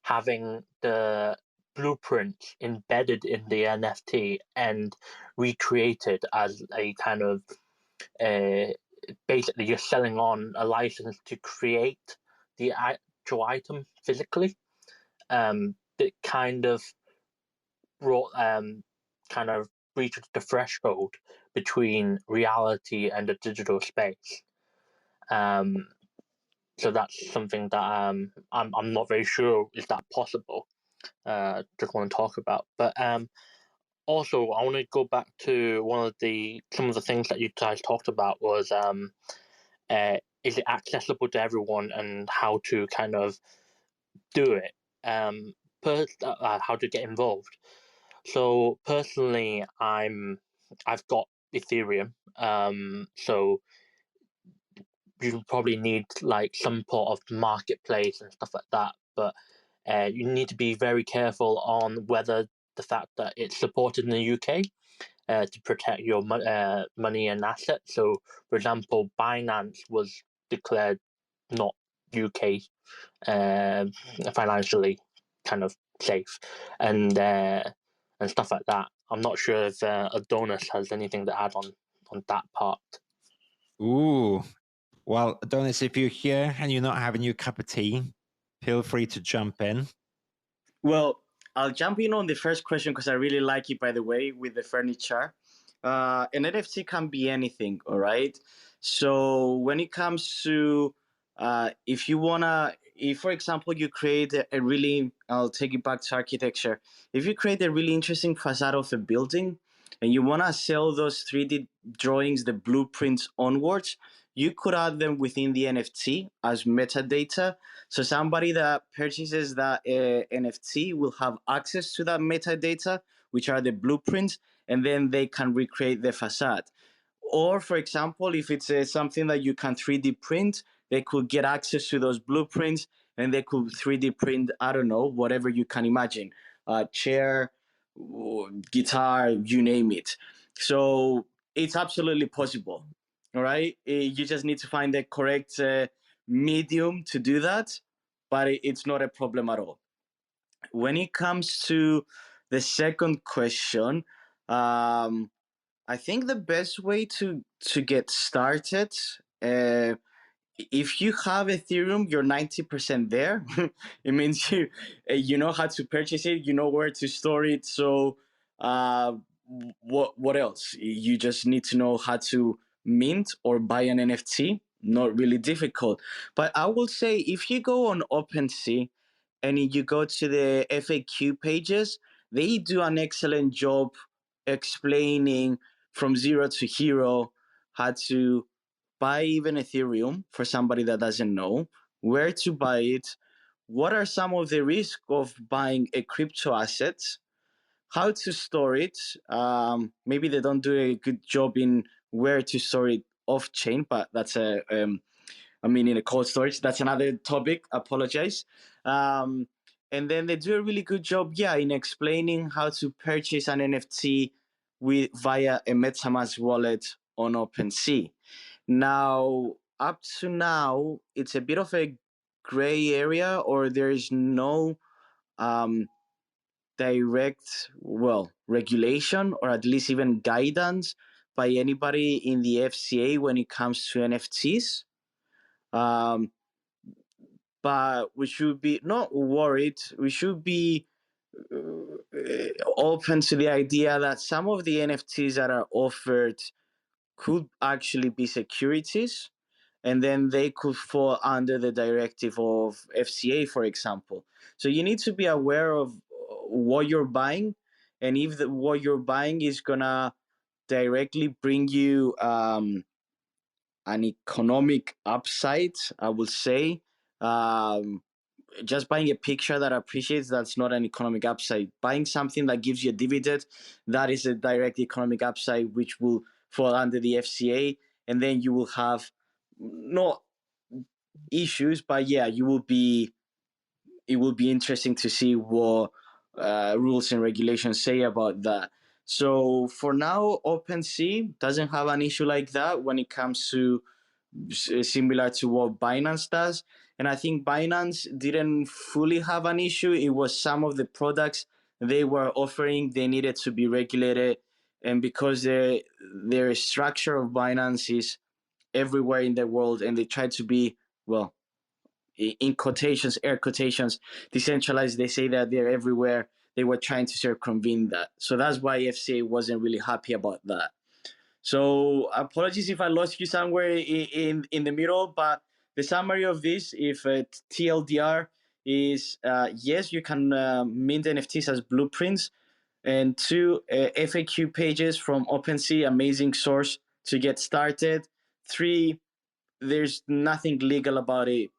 having the blueprints embedded in the NFT and recreated as a kind of basically you're selling on a license to create the actual item physically. That kind of brought kind of reached the threshold between reality and the digital space. So that's something that I'm not very sure is that possible. Just want to talk about, but also I want to go back to some of the things that you guys talked about was is it accessible to everyone and how to kind of do it, how to get involved. So personally, I've got Ethereum, so you probably need like some sort of marketplace and stuff like that, but you need to be very careful on whether the fact that it's supported in the UK to protect your money and assets. So, for example, Binance was declared not UK financially kind of safe, and stuff like that. I'm not sure if Adonis has anything to add on that part. Ooh, well, Adonis, if you're here and you're not having your cup of tea, feel free to jump in. Well, I'll jump in on the first question because I really like it, by the way, with the furniture. An NFT can be anything, all right? So when it comes to if you for example, you create a really, I'll take it back to architecture. If you create a really interesting facade of a building and you want to sell those 3D drawings, the blueprints onwards, you could add them within the NFT as metadata. So somebody that purchases that NFT will have access to that metadata, which are the blueprints, and then they can recreate the facade. Or, for example, if it's something that you can 3D print, they could get access to those blueprints and they could 3D print, I don't know, whatever you can imagine, chair, guitar, you name it. So it's absolutely possible. All right. You just need to find the correct medium to do that, but it's not a problem at all. When it comes to the second question, I think the best way to get started, if you have Ethereum, you're 90% there. It means you know how to purchase it, you know where to store it. So what else? You just need to know how to mint or buy an NFT. Not really difficult. But I will say if you go on OpenSea and you go to the FAQ pages, they do an excellent job explaining from zero to hero how to buy even Ethereum for somebody that doesn't know, where to buy it, what are some of the risks of buying a crypto asset, how to store it. Maybe they don't do a good job in where to store it off chain, but that's in a cold storage. That's another topic. Apologize. And then they do a really good job, in explaining how to purchase an NFT via a MetaMask wallet on OpenSea. Now, up to now, it's a bit of a gray area, or there is no direct, regulation, or at least even guidance by anybody in the FCA when it comes to NFTs. But we should be not worried. We should be open to the idea that some of the NFTs that are offered could actually be securities, and then they could fall under the directive of FCA, for example. So you need to be aware of what you're buying, and if what you're buying is gonna directly bring you an economic upside, I would say. Just buying a picture that appreciates, that's not an economic upside. Buying something that gives you a dividend, that is a direct economic upside, which will fall under the FCA, and then you will have not issues, but it will be interesting to see what rules and regulations say about that. So for now, OpenSea doesn't have an issue like that when it comes to similar to what Binance does. And I think Binance didn't fully have an issue. It was some of the products they were offering, they needed to be regulated. And because their structure of Binance is everywhere in the world, and they try to be, in quotations, air quotations, decentralized, they say that they're everywhere. They were trying to circumvent that. So that's why FCA wasn't really happy about that. So apologies if I lost you somewhere in the middle, but the summary of this, if TLDR is, yes, you can mint NFTs as blueprints, and 2, FAQ pages from OpenSea, amazing source to get started. 3, there's nothing legal about it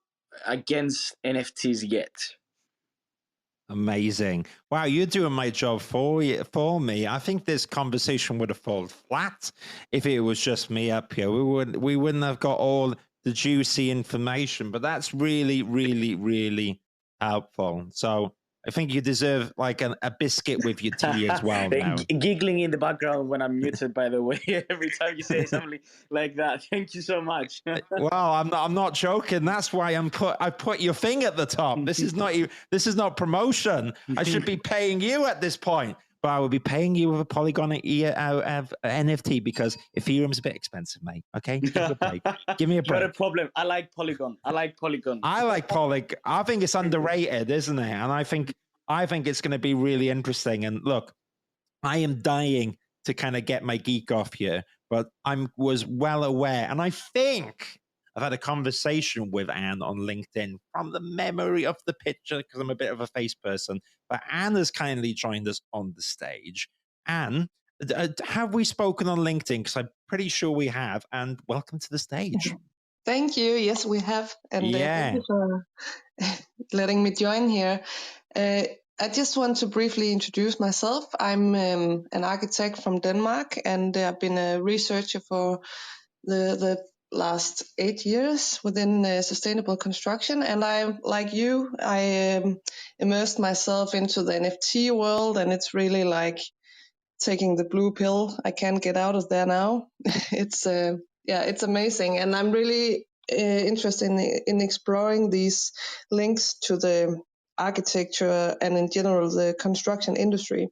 against NFTs yet. Amazing. Wow, you're doing my job for me. I think this conversation would have fallen flat if it was just me up here. We wouldn't have got all the juicy information, but that's really, really, really helpful. So I think you deserve like a biscuit with your tea as well now. Giggling in the background when I'm muted, by the way, every time you say something like that. Thank you so much. Well, I'm not joking. That's why I put your thing at the top. This is not promotion. I should be paying you at this point, but I will be paying you with a Polygon NFT because Ethereum's a bit expensive, mate. Okay, give me a break. Give me a break. Not a problem. I like Polygon. I like Polygon. I think it's underrated, isn't it? And I think it's going to be really interesting. And look, I am dying to kind of get my geek off here, but I was well aware, and I think I've had a conversation with Anne on LinkedIn from the memory of the picture, because I'm a bit of a face person, but Anne has kindly joined us on the stage. Anne, have we spoken on LinkedIn? Because I'm pretty sure we have, and welcome to the stage. Thank you. Yes, we have. And thank you for letting me join here. I just want to briefly introduce myself. I'm an architect from Denmark, and I've been a researcher for the last 8 years within sustainable construction. And like you, I immersed myself into the NFT world, and it's really like taking the blue pill. I can't get out of there now. It's amazing, and I'm really interested in exploring these links to the architecture and in general the construction industry.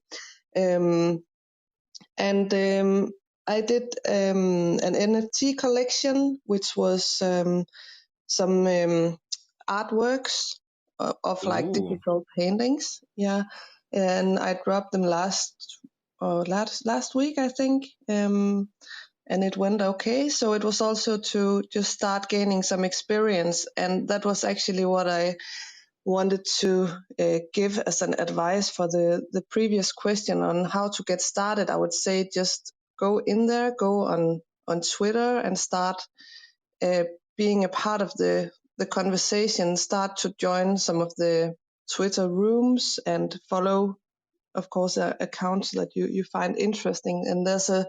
I did an NFT collection, which was some artworks of like digital paintings. Yeah, and I dropped them last week, I think. And it went okay. So it was also to just start gaining some experience. And that was actually what I wanted to give as an advice for the previous question on how to get started, I would say just go in there, go on Twitter and start being a part of the conversation, start to join some of the Twitter rooms and follow, of course, accounts that you find interesting. And there's a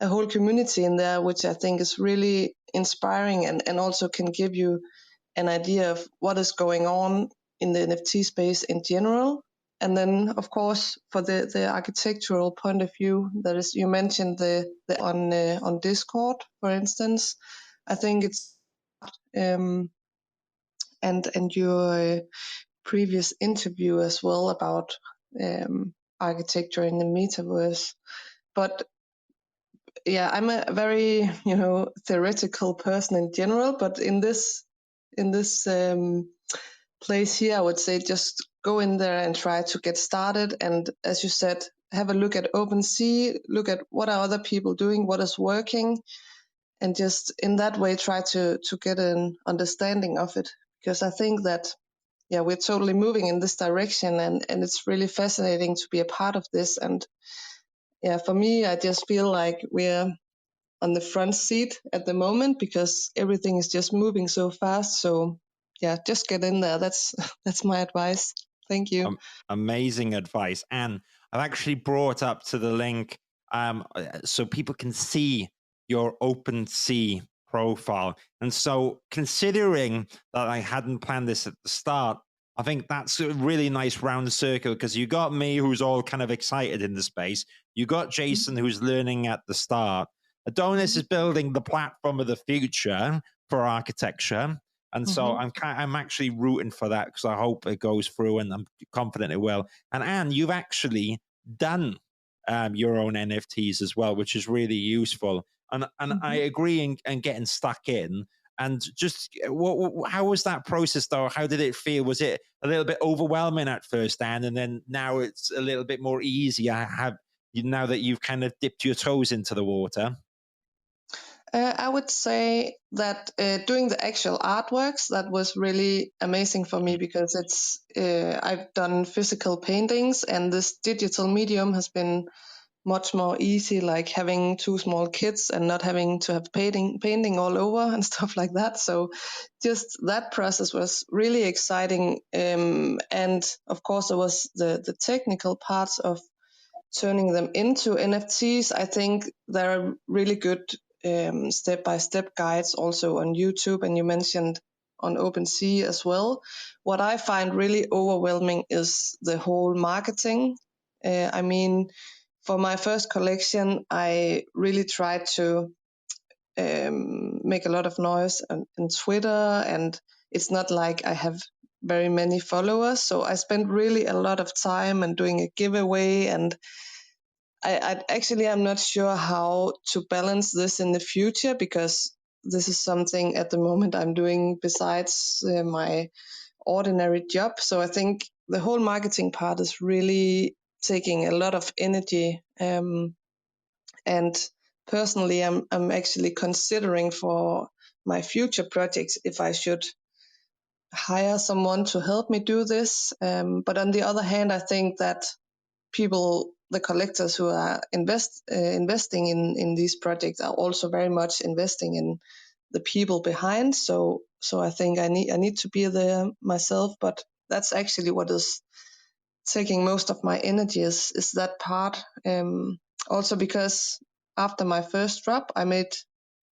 whole community in there, which I think is really inspiring and also can give you an idea of what is going on in the NFT space in general. And then, of course, for the architectural point of view, that is, you mentioned the on Discord, for instance. I think it's and your previous interview as well about architecture in the metaverse. But yeah, I'm a very theoretical person in general, but in this place here, I would say just go in there and try to get started. And as you said, have a look at OpenSea, look at what are other people doing, what is working, and just in that way try to get an understanding of it. Because I think that we're totally moving in this direction, and it's really fascinating to be a part of this. And for me, I just feel like we're on the front seat at the moment because everything is just moving so fast. So just get in there. That's my advice. Thank you. Amazing advice. And I've actually brought up to the link so people can see your OpenSea profile. And so considering that I hadn't planned this at the start, I think that's a really nice round circle because you got me, who's all kind of excited in the space. You got Jason, who's learning at the start. Adonis is building the platform of the future for architecture. And so I'm actually rooting for that because I hope it goes through and I'm confident it will. And Anne, you've actually done your own NFTs as well, which is really useful. And I agree and getting stuck in. And just how was that process though? How did it feel? Was it a little bit overwhelming at first, Anne? And then now it's a little bit more easy. Now that you've kind of dipped your toes into the water? I would say that doing the actual artworks, that was really amazing for me because it's I've done physical paintings and this digital medium has been much more easy, like having two small kids and not having to have painting all over and stuff like that. So just that process was really exciting. And of course, there was the technical parts of turning them into NFTs. I think there are really good step-by-step guides also on YouTube, and you mentioned on OpenSea as well. What I find really overwhelming is the whole marketing. I mean, for my first collection, I really tried to make a lot of noise on Twitter, and it's not like I have very many followers. So I spent really a lot of time and doing a giveaway, and I'm not sure how to balance this in the future because this is something at the moment I'm doing besides my ordinary job. So I think the whole marketing part is really taking a lot of energy. And personally, I'm actually considering for my future projects if I should hire someone to help me do this. But on the other hand, I think that people, the collectors who are investing in these projects, are also very much investing in the people behind. So I think I need to be there myself. But that's actually what is taking most of my energy is that part. Also because after my first drop, I made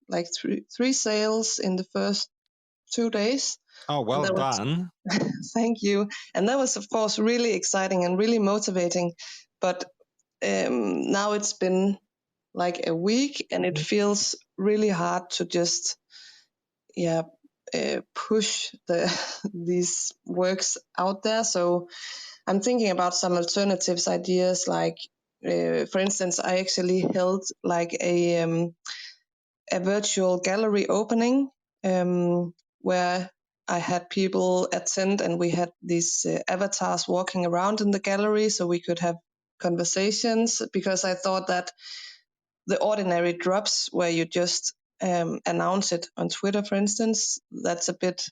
like three sales in the first 2 days. Oh, well done. Thank you. And that was, of course, really exciting and really motivating. But now it's been like a week and it feels really hard to just, push these works out there. So I'm thinking about some alternatives, ideas like, for instance, I actually held like a virtual gallery opening where I had people attend and we had these avatars walking around in the gallery so we could have conversations, because I thought that the ordinary drops where you just announce it on Twitter, for instance, that's a bit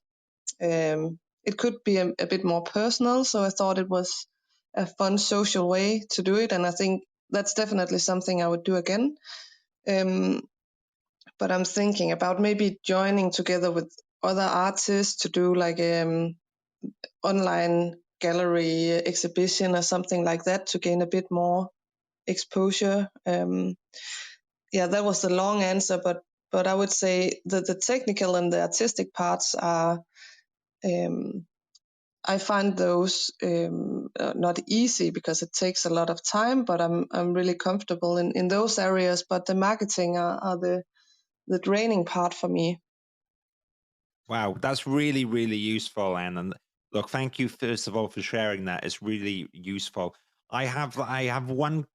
it could be a bit more personal. So I thought it was a fun social way to do it, and I think that's definitely something I would do again. But I'm thinking about maybe joining together with other artists to do like online gallery exhibition or something like that to gain a bit more exposure. Yeah, that was the long answer, but I would say that the technical and the artistic parts are, I find those not easy because it takes a lot of time, but I'm really comfortable in those areas. But the marketing are the draining part for me. Wow, that's really, really useful, Anne. And look, thank you first of all for sharing that. It's really useful. I have one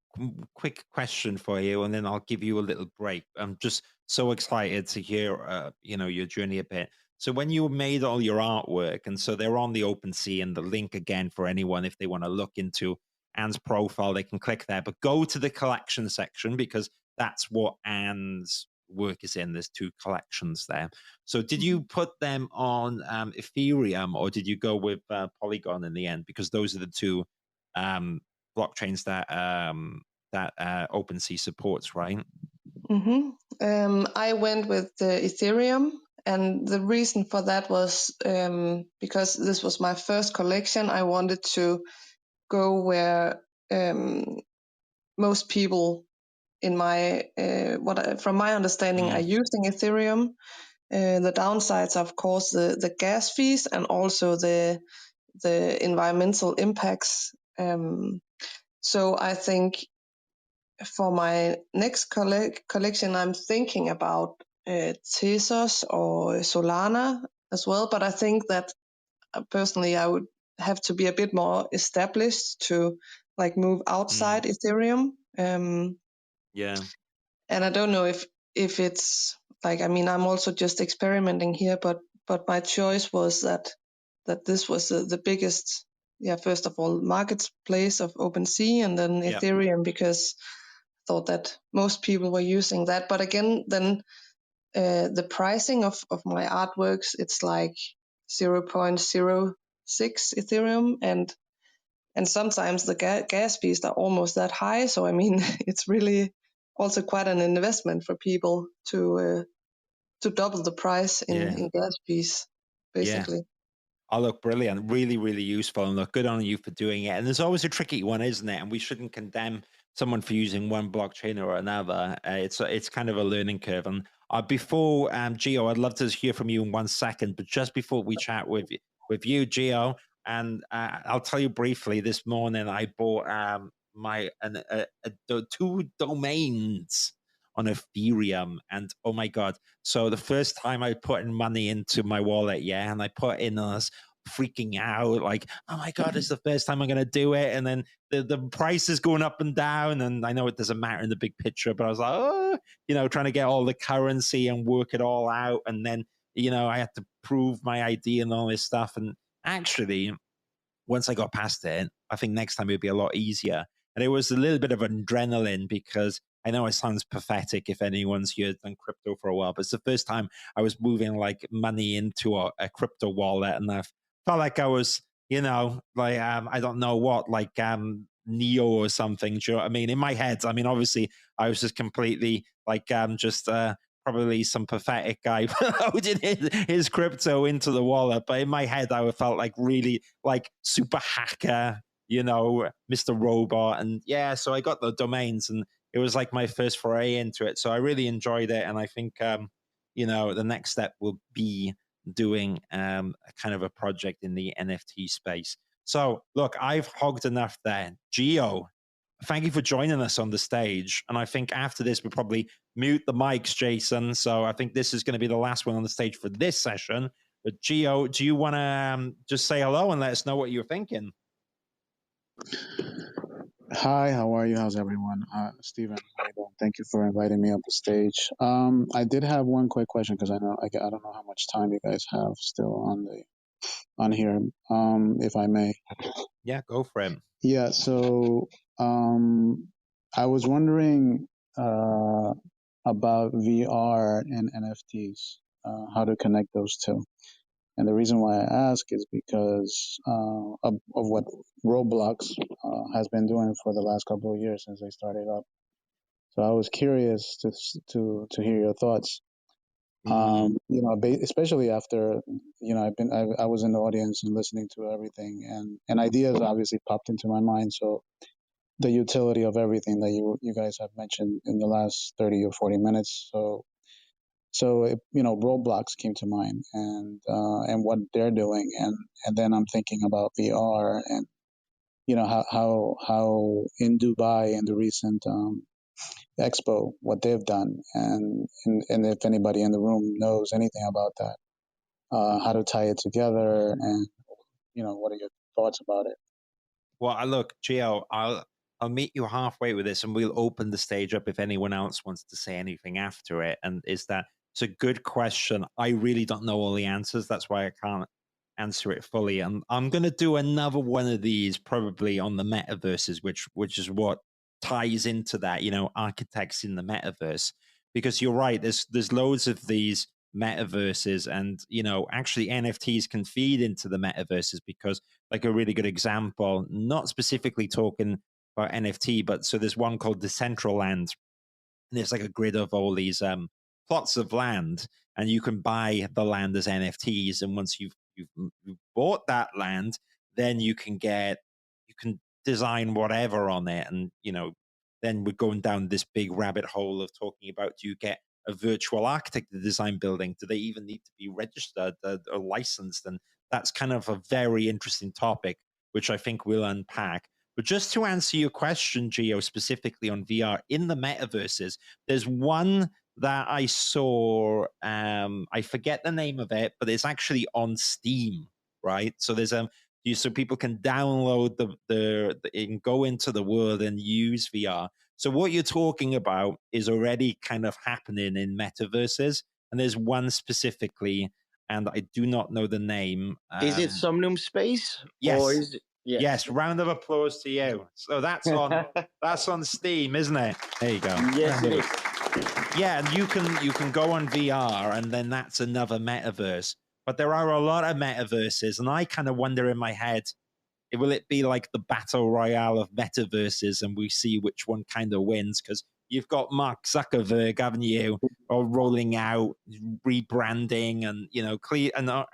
quick question for you, and then I'll give you a little break. I'm just so excited to hear, your journey a bit. So when you made all your artwork, and so they're on the OpenSea, and the link again for anyone if they want to look into Anne's profile, they can click there. But go to the collection section because that's what Anne's work is in. There's 2 collections there. So did you put them on Ethereum, or did you go with Polygon in the end? Because those are the 2 blockchains that OpenSea supports, right? I went with Ethereum, and the reason for that was because this was my first collection. I wanted to go where most people in my from my understanding are using Ethereum. The downsides are, of course, the gas fees and also the environmental impacts. So I think for my next collection, I'm thinking about Tezos or Solana as well. But I think that personally, I would have to be a bit more established to like move outside Ethereum. Yeah. And I don't know if it's like, I mean, I'm also just experimenting here, but my choice was that this was the biggest, first of all, marketplace of OpenSea, and then Ethereum, because I thought that most people were using that. But again, then the pricing of my artworks, it's like 0.06 Ethereum, and sometimes the gas fees are almost that high. So I mean, it's really also quite an investment for people to double the price in gas fees, basically. Yeah. Oh, look, brilliant. Really, really useful. And look, good on you for doing it. And there's always a tricky one, isn't it? And we shouldn't condemn someone for using one blockchain or another. It's kind of a learning curve. And before, Gio, I'd love to hear from you in 1 second. But just before we chat with you, Gio, and I'll tell you briefly, this morning I bought my 2 domains on Ethereum, and oh my god! So the first time I put in money into my wallet, and I put in us freaking out, like, oh my god, it's the first time I'm going to do it, and then the price is going up and down, and I know it doesn't matter in the big picture, but I was like, trying to get all the currency and work it all out, and then I had to prove my ID and all this stuff, and actually, once I got past it, I think next time it'd be a lot easier. And it was a little bit of adrenaline because I know it sounds pathetic if anyone's here done crypto for a while, but it's the first time I was moving like money into a crypto wallet, and I felt like I was, like I don't know what, like Neo or something. Do you know what I mean? In my head, I mean, obviously, I was just completely like just probably some pathetic guy loading his crypto into the wallet. But in my head, I felt like really like super hacker, Mr. Robot. And so I got the domains, and it was like my first foray into it. So I really enjoyed it. And I think, the next step will be doing a kind of a project in the NFT space. So look, I've hogged enough there. Gio, thank you for joining us on the stage. And I think after this, we'll probably mute the mics, Jason. So I think this is going to be the last one on the stage for this session. But Gio, do you want to just say hello and let us know what you're thinking? Hi, how are you? How's everyone? Stephen, thank you for inviting me up the stage. I did have one quick question because I don't know how much time you guys have still on here. If I may. Yeah, go for it. Yeah, so I was wondering about VR and NFTs, how to connect those two. And the reason why I ask is because of what Roblox has been doing for the last couple of years since they started up. So I was curious to hear your thoughts. Especially after, I was in the audience and listening to everything, and ideas obviously popped into my mind. So the utility of everything that you guys have mentioned in the last 30 or 40 minutes. So Roblox came to mind, and what they're doing, and then I'm thinking about VR, and how in Dubai in the recent expo, what they've done, and if anybody in the room knows anything about that, how to tie it together, and what are your thoughts about it? Well, look, Gio, I'll meet you halfway with this, and we'll open the stage up if anyone else wants to say anything after it. And it's a good question. I really don't know all the answers. That's why I can't answer it fully. And I'm going to do another one of these probably on the metaverses, which is what ties into that, architects in the metaverse. Because you're right, there's loads of these metaverses, and actually NFTs can feed into the metaverses, because like a really good example, not specifically talking about NFT, but so there's one called Decentraland, and it's like a grid of all these plots of land, and you can buy the land as NFTs. And once you've bought that land, then you can design whatever on it. And then we're going down this big rabbit hole of talking about, do you get a virtual architect to design building? Do they even need to be registered or licensed? And that's kind of a very interesting topic, which I think we'll unpack. But just to answer your question, Gio, specifically on VR in the metaverses, there's one that I saw. I forget the name of it, but it's actually on Steam, right? So there's so people can download and go into the world and use VR. So what you're talking about is already kind of happening in metaverses, and there's one specifically, and I do not know the name. Is it Somnium Space? Yes. Or is it, yes. Round of applause to you. So that's on Steam, isn't it? There you go. Yes, it is. Yeah, and you can go on VR, and then that's another metaverse. But there are a lot of metaverses, and I kind of wonder in my head, will it be like the battle royale of metaverses, and we see which one kind of wins? Because you've got Mark Zuckerberg, haven't you, all rolling out, rebranding, and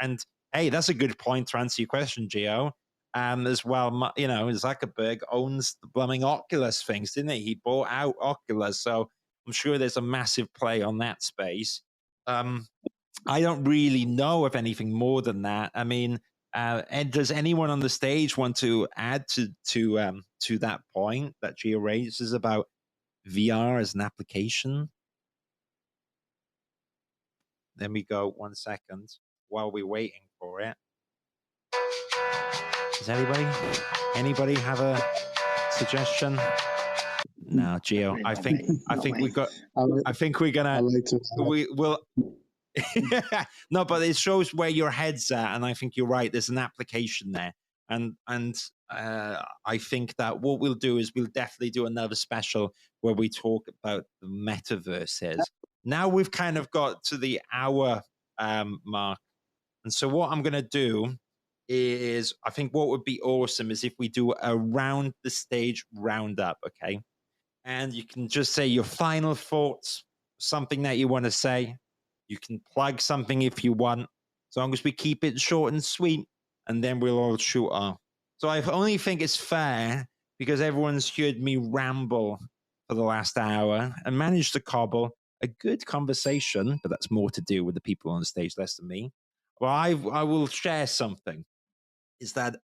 and hey, that's a good point to answer your question, Gio. As well, Zuckerberg owns the blooming Oculus things, didn't he? He bought out Oculus, so I'm sure there's a massive play on that space. I don't really know of anything more than that. I mean, and does anyone on the stage want to add to that point that Gio raises about VR as an application? Let me go 1 second while we're waiting for it. Does anybody have a suggestion? No, Gio. I think we got. I think we're gonna. We will. No, but it shows where your head's at, and I think you're right. There's an application there, and I think that what we'll do is we'll definitely do another special where we talk about the metaverses. Now we've kind of got to the hour mark, and so what I'm going to do is, I think what would be awesome is if we do a round the stage roundup, okay? And you can just say your final thoughts, something that you want to say. You can plug something if you want, as long as we keep it short and sweet, and then we'll all shoot off. So I only think it's fair, because everyone's heard me ramble for the last hour and managed to cobble a good conversation, but that's more to do with the people on the stage, less than me. Well, I will share something, is that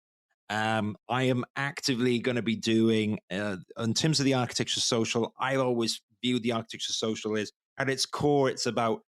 I am actively going to be doing, in terms of the Architecture Social, I always view the Architecture Social as, at its core, it's about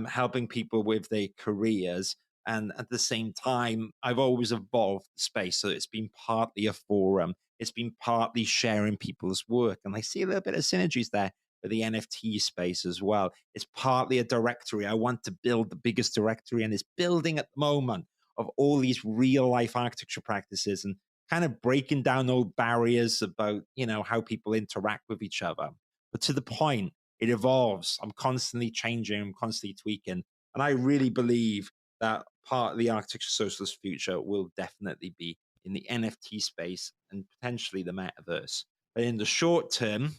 helping people with their careers. And at the same time, I've always evolved the space. So it's been partly a forum. It's been partly sharing people's work. And I see a little bit of synergies there with the NFT space as well. It's partly a directory. I want to build the biggest directory, and it's building at the moment, of all these real life architecture practices, and kind of breaking down old barriers about, how people interact with each other. But to the point, it evolves. I'm constantly changing, I'm constantly tweaking. And I really believe that part of the Architecture Socialist future will definitely be in the NFT space and potentially the metaverse. But in the short term,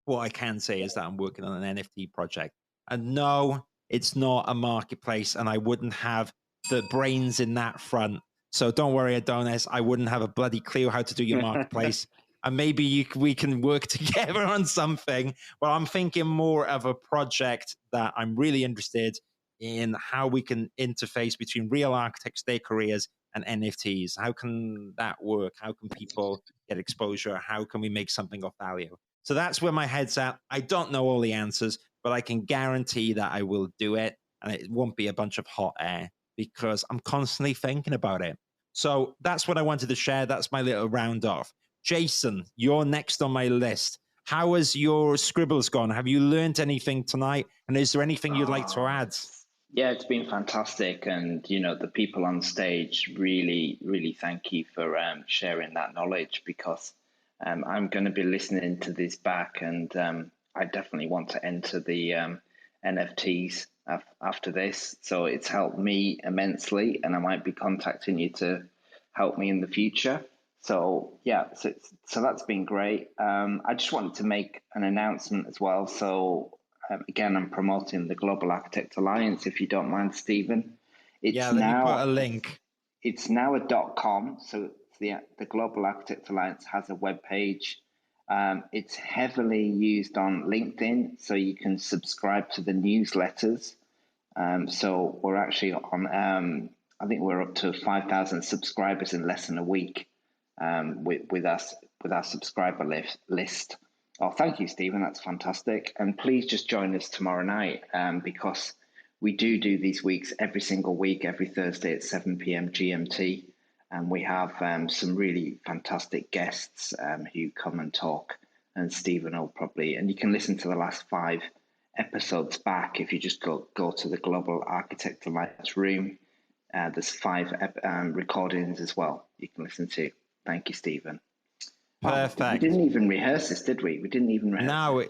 what I can say is that I'm working on an NFT project. And no, it's not a marketplace, and I wouldn't have the brains in that front. So don't worry, Adonis, I wouldn't have a bloody clue how to do your marketplace. And maybe we can work together on something. Well, I'm thinking more of a project that I'm really interested in, how we can interface between real architects, their careers, and NFTs. How can that work? How can people get exposure? How can we make something of value? So that's where my head's at. I don't know all the answers, but I can guarantee that I will do it, and it won't be a bunch of hot air because I'm constantly thinking about it. So that's what I wanted to share. That's my little round off. Jason, you're next on my list. How has your scribbles gone? Have you learned anything tonight? And is there anything you'd like to add? Yeah, it's been fantastic. And, the people on stage, really, really thank you for sharing that knowledge, because I'm going to be listening to this back, and I definitely want to enter the NFTs after this. So it's helped me immensely, and I might be contacting you to help me in the future. So yeah, so that's been great. I just wanted to make an announcement as well. So again, I'm promoting the Global Architect Alliance, if you don't mind, Stephen. Let me put a link. It's now a .com, so the Global Architect Alliance has a web page. It's heavily used on LinkedIn, so you can subscribe to the newsletters. So we're actually on, I think we're up to 5,000 subscribers in less than a week with our subscriber list. Oh, thank you, Stephen. That's fantastic. And please just join us tomorrow night, because we do these weeks every single week, every Thursday at 7 p.m. GMT. And we have some really fantastic guests who come and talk. And Stephen will probably, and you can listen to the last 5 episodes back if you just go to the Global Architect Alliance room. There's 5 recordings as well you can listen to. Thank you, Stephen. Perfect. We didn't even rehearse this, did we? We didn't even rehearse. No,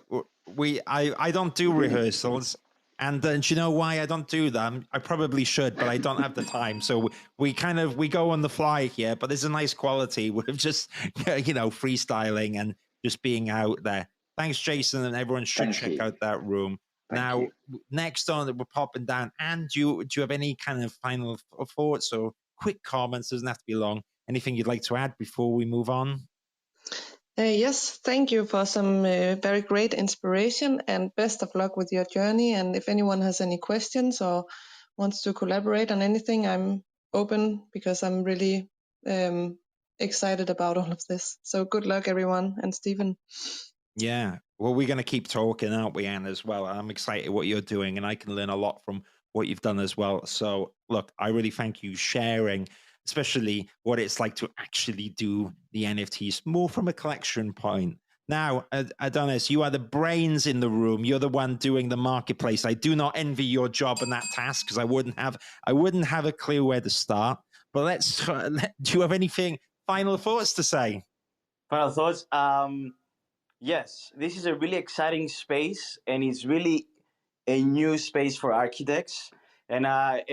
I don't do rehearsals. And do you know why I don't do them? I probably should, but I don't have the time. So we go on the fly here, but there's a nice quality with just, freestyling and just being out there. Thanks, Jason, and everyone should check out that room. Now, next on, we're popping down. And do you have any kind of final thoughts or quick comments? Doesn't have to be long. Anything you'd like to add before we move on? Yes, thank you for some very great inspiration, and best of luck with your journey. And if anyone has any questions or wants to collaborate on anything, I'm open, because I'm really excited about all of this. So good luck, everyone, and Stephen. Yeah, well, we're going to keep talking, aren't we, Anne, as well? I'm excited what you're doing, and I can learn a lot from what you've done as well. So look, I really thank you sharing, especially what it's like to actually do the NFTs more from a collection point. Now, Adonis, you are the brains in the room. You're the one doing the marketplace. I do not envy your job and that task, because I wouldn't have a clue where to start. But do you have anything final thoughts to say? Final thoughts. Yes, this is a really exciting space, and it's really a new space for architects. And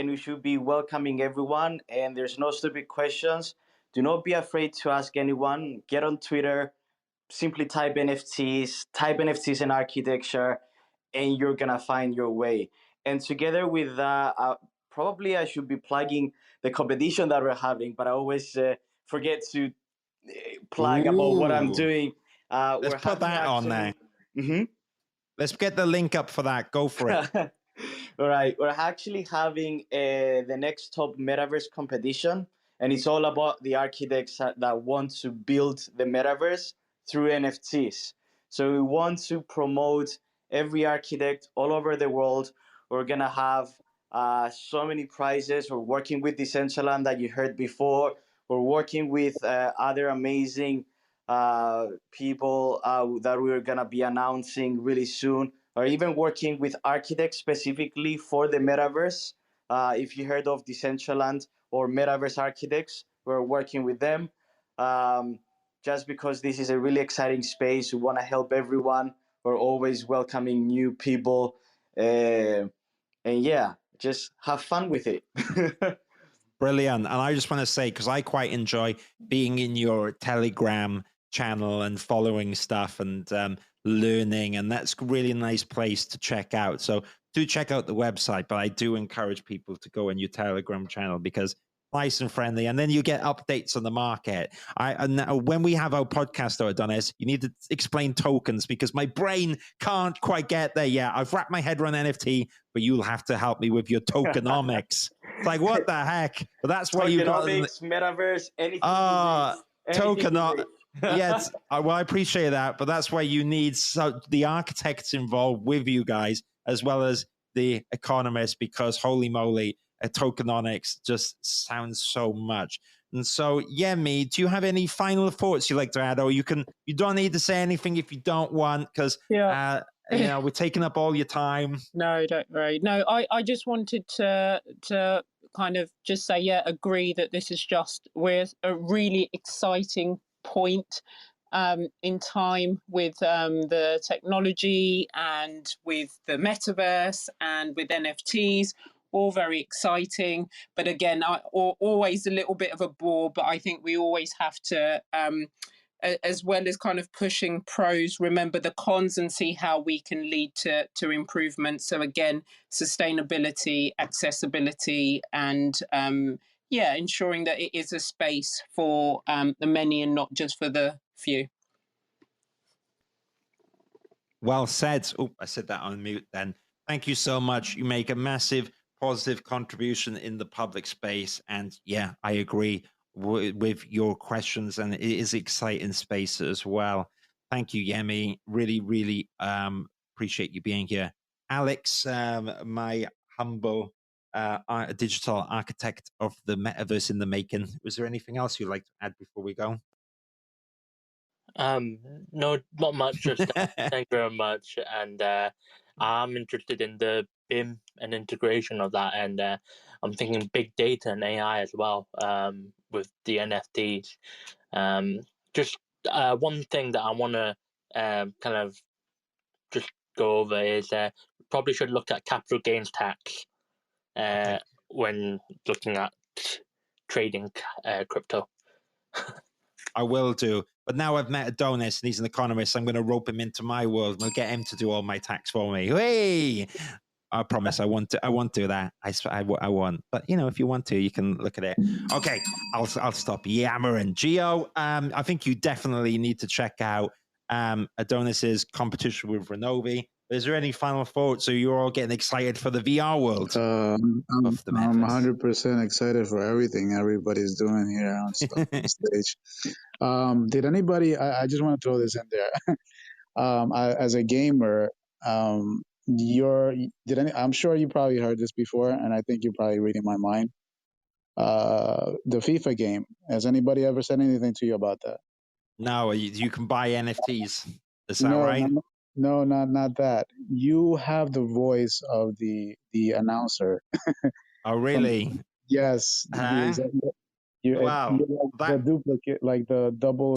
we should be welcoming everyone. And there's no stupid questions. Do not be afraid to ask anyone. Get on Twitter, simply type NFTs in architecture, and you're gonna find your way. And together with probably I should be plugging the competition that we're having, but I always forget to plug about what I'm doing. Let's put that on there. Mm-hmm. Let's get the link up for that. Go for it. All right. We're actually having the next top metaverse competition, and it's all about the architects that want to build the metaverse through NFTs. So we want to promote every architect all over the world. We're going to have so many prizes. We're working with Decentraland that you heard before. We're working with other amazing people that we're going to be announcing really soon, or even working with architects specifically for the metaverse. If you heard of Decentraland or Metaverse Architects, we're working with them. Just because this is a really exciting space, we want to help everyone. We're always welcoming new people. And yeah, just have fun with it. Brilliant. And I just want to say, because I quite enjoy being in your Telegram channel and following stuff and learning, and that's a really nice place to check out. So do check out the website, but I do encourage people to go in your Telegram channel because nice and friendly, and then you get updates on the market. And when we have our podcast, though, Adonis, you need to explain tokens because my brain can't quite get there yet. I've wrapped my head around NFT, but you'll have to help me with your tokenomics. It's like, what the heck? But that's why you got metaverse, anything. Tokenomics. Yes, well, I appreciate that, but that's why you need the architects involved with you guys, as well as the economists, because holy moly, tokenomics just sounds so much. And so, Yemi, do you have any final thoughts you'd like to add, or you don't need to say anything if you don't want, because we're taking up all your time. No, don't worry. No, I just wanted to kind of just say, agree that this is we're a really exciting point in time with the technology and with the metaverse and with NFTs. All very exciting, but again, always a little bit of a bore. But I think we always have to, as well as kind of pushing pros, remember the cons and see how we can lead to improvement. So again, sustainability, accessibility, and ensuring that it is a space for the many and not just for the few. Well said. Oh, I said that on mute then. Thank you so much. You make a massive positive contribution in the public space. And yeah, I agree with your questions, and it is exciting space as well. Thank you, Yemi. Really, really appreciate you being here. Alex, my humble digital architect of the metaverse in the making. Was there anything else you'd like to add before we go? No, not much. Just thank you very much. And I'm interested in the BIM and integration of that, and I'm thinking big data and AI as well with the NFTs. Just one thing that I want to kind of just go over is probably should look at capital gains tax when looking at trading crypto. I will do. But now I've met Adonis and he's an economist. I'm going to rope him into my world and I'll get him to do all my tax for me. Hey! I promise I won't do that. I won't. But, if you want to, you can look at it. Okay, I'll stop yammering. Gio, I think you definitely need to check out Adonis's competition with Renovi. Is there any final thoughts? So you're all getting excited for the VR world? I'm 100% excited for everything everybody's doing here on stage. Did anybody? I just want to throw this in there. As a gamer, I'm sure you probably heard this before, and I think you're probably reading my mind. The FIFA game. Has anybody ever said anything to you about that? No, you can buy NFTs. Is that right? No, not that. You have the voice of the announcer. Oh, really? Yes. Wow. You're the duplicate, like the double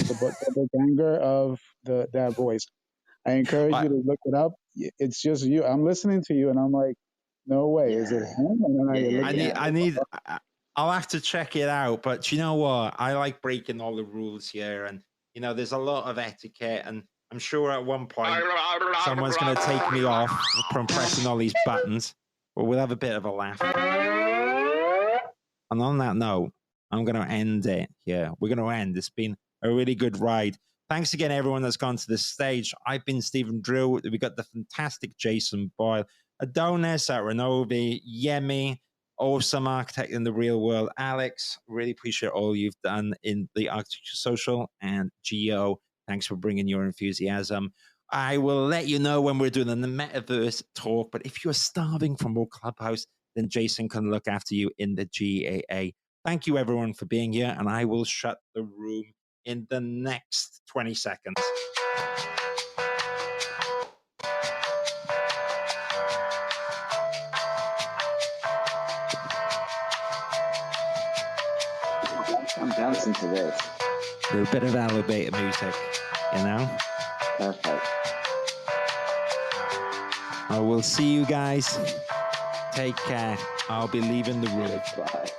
ganger of that voice. I encourage you to look it up. It's just you. I'm listening to you, and I'm like, no way. Is it him? And I'll have to check it out. But you know what? I like breaking all the rules here, and there's a lot of etiquette, and I'm sure at one point someone's going to take me off from pressing all these buttons. But we'll have a bit of a laugh. And on that note, I'm going to end it here. We're going to end. It's been a really good ride. Thanks again, everyone that's gone to this stage. I've been Stephen Drew. We got the fantastic Jason Boyle, Adonis at Renovi, Yemi, awesome architect in the real world, Alex. Really appreciate all you've done in the Architecture Social, and Gio, thanks for bringing your enthusiasm. I will let you know when we're doing the metaverse talk, but if you're starving for more Clubhouse, then Jason can look after you in the GAA. Thank you, everyone, for being here, and I will shut the room in the next 20 seconds. I'm dancing to this. A little bit of elevator music, Perfect. I will see you guys. Take care. I'll be leaving the room. Bye.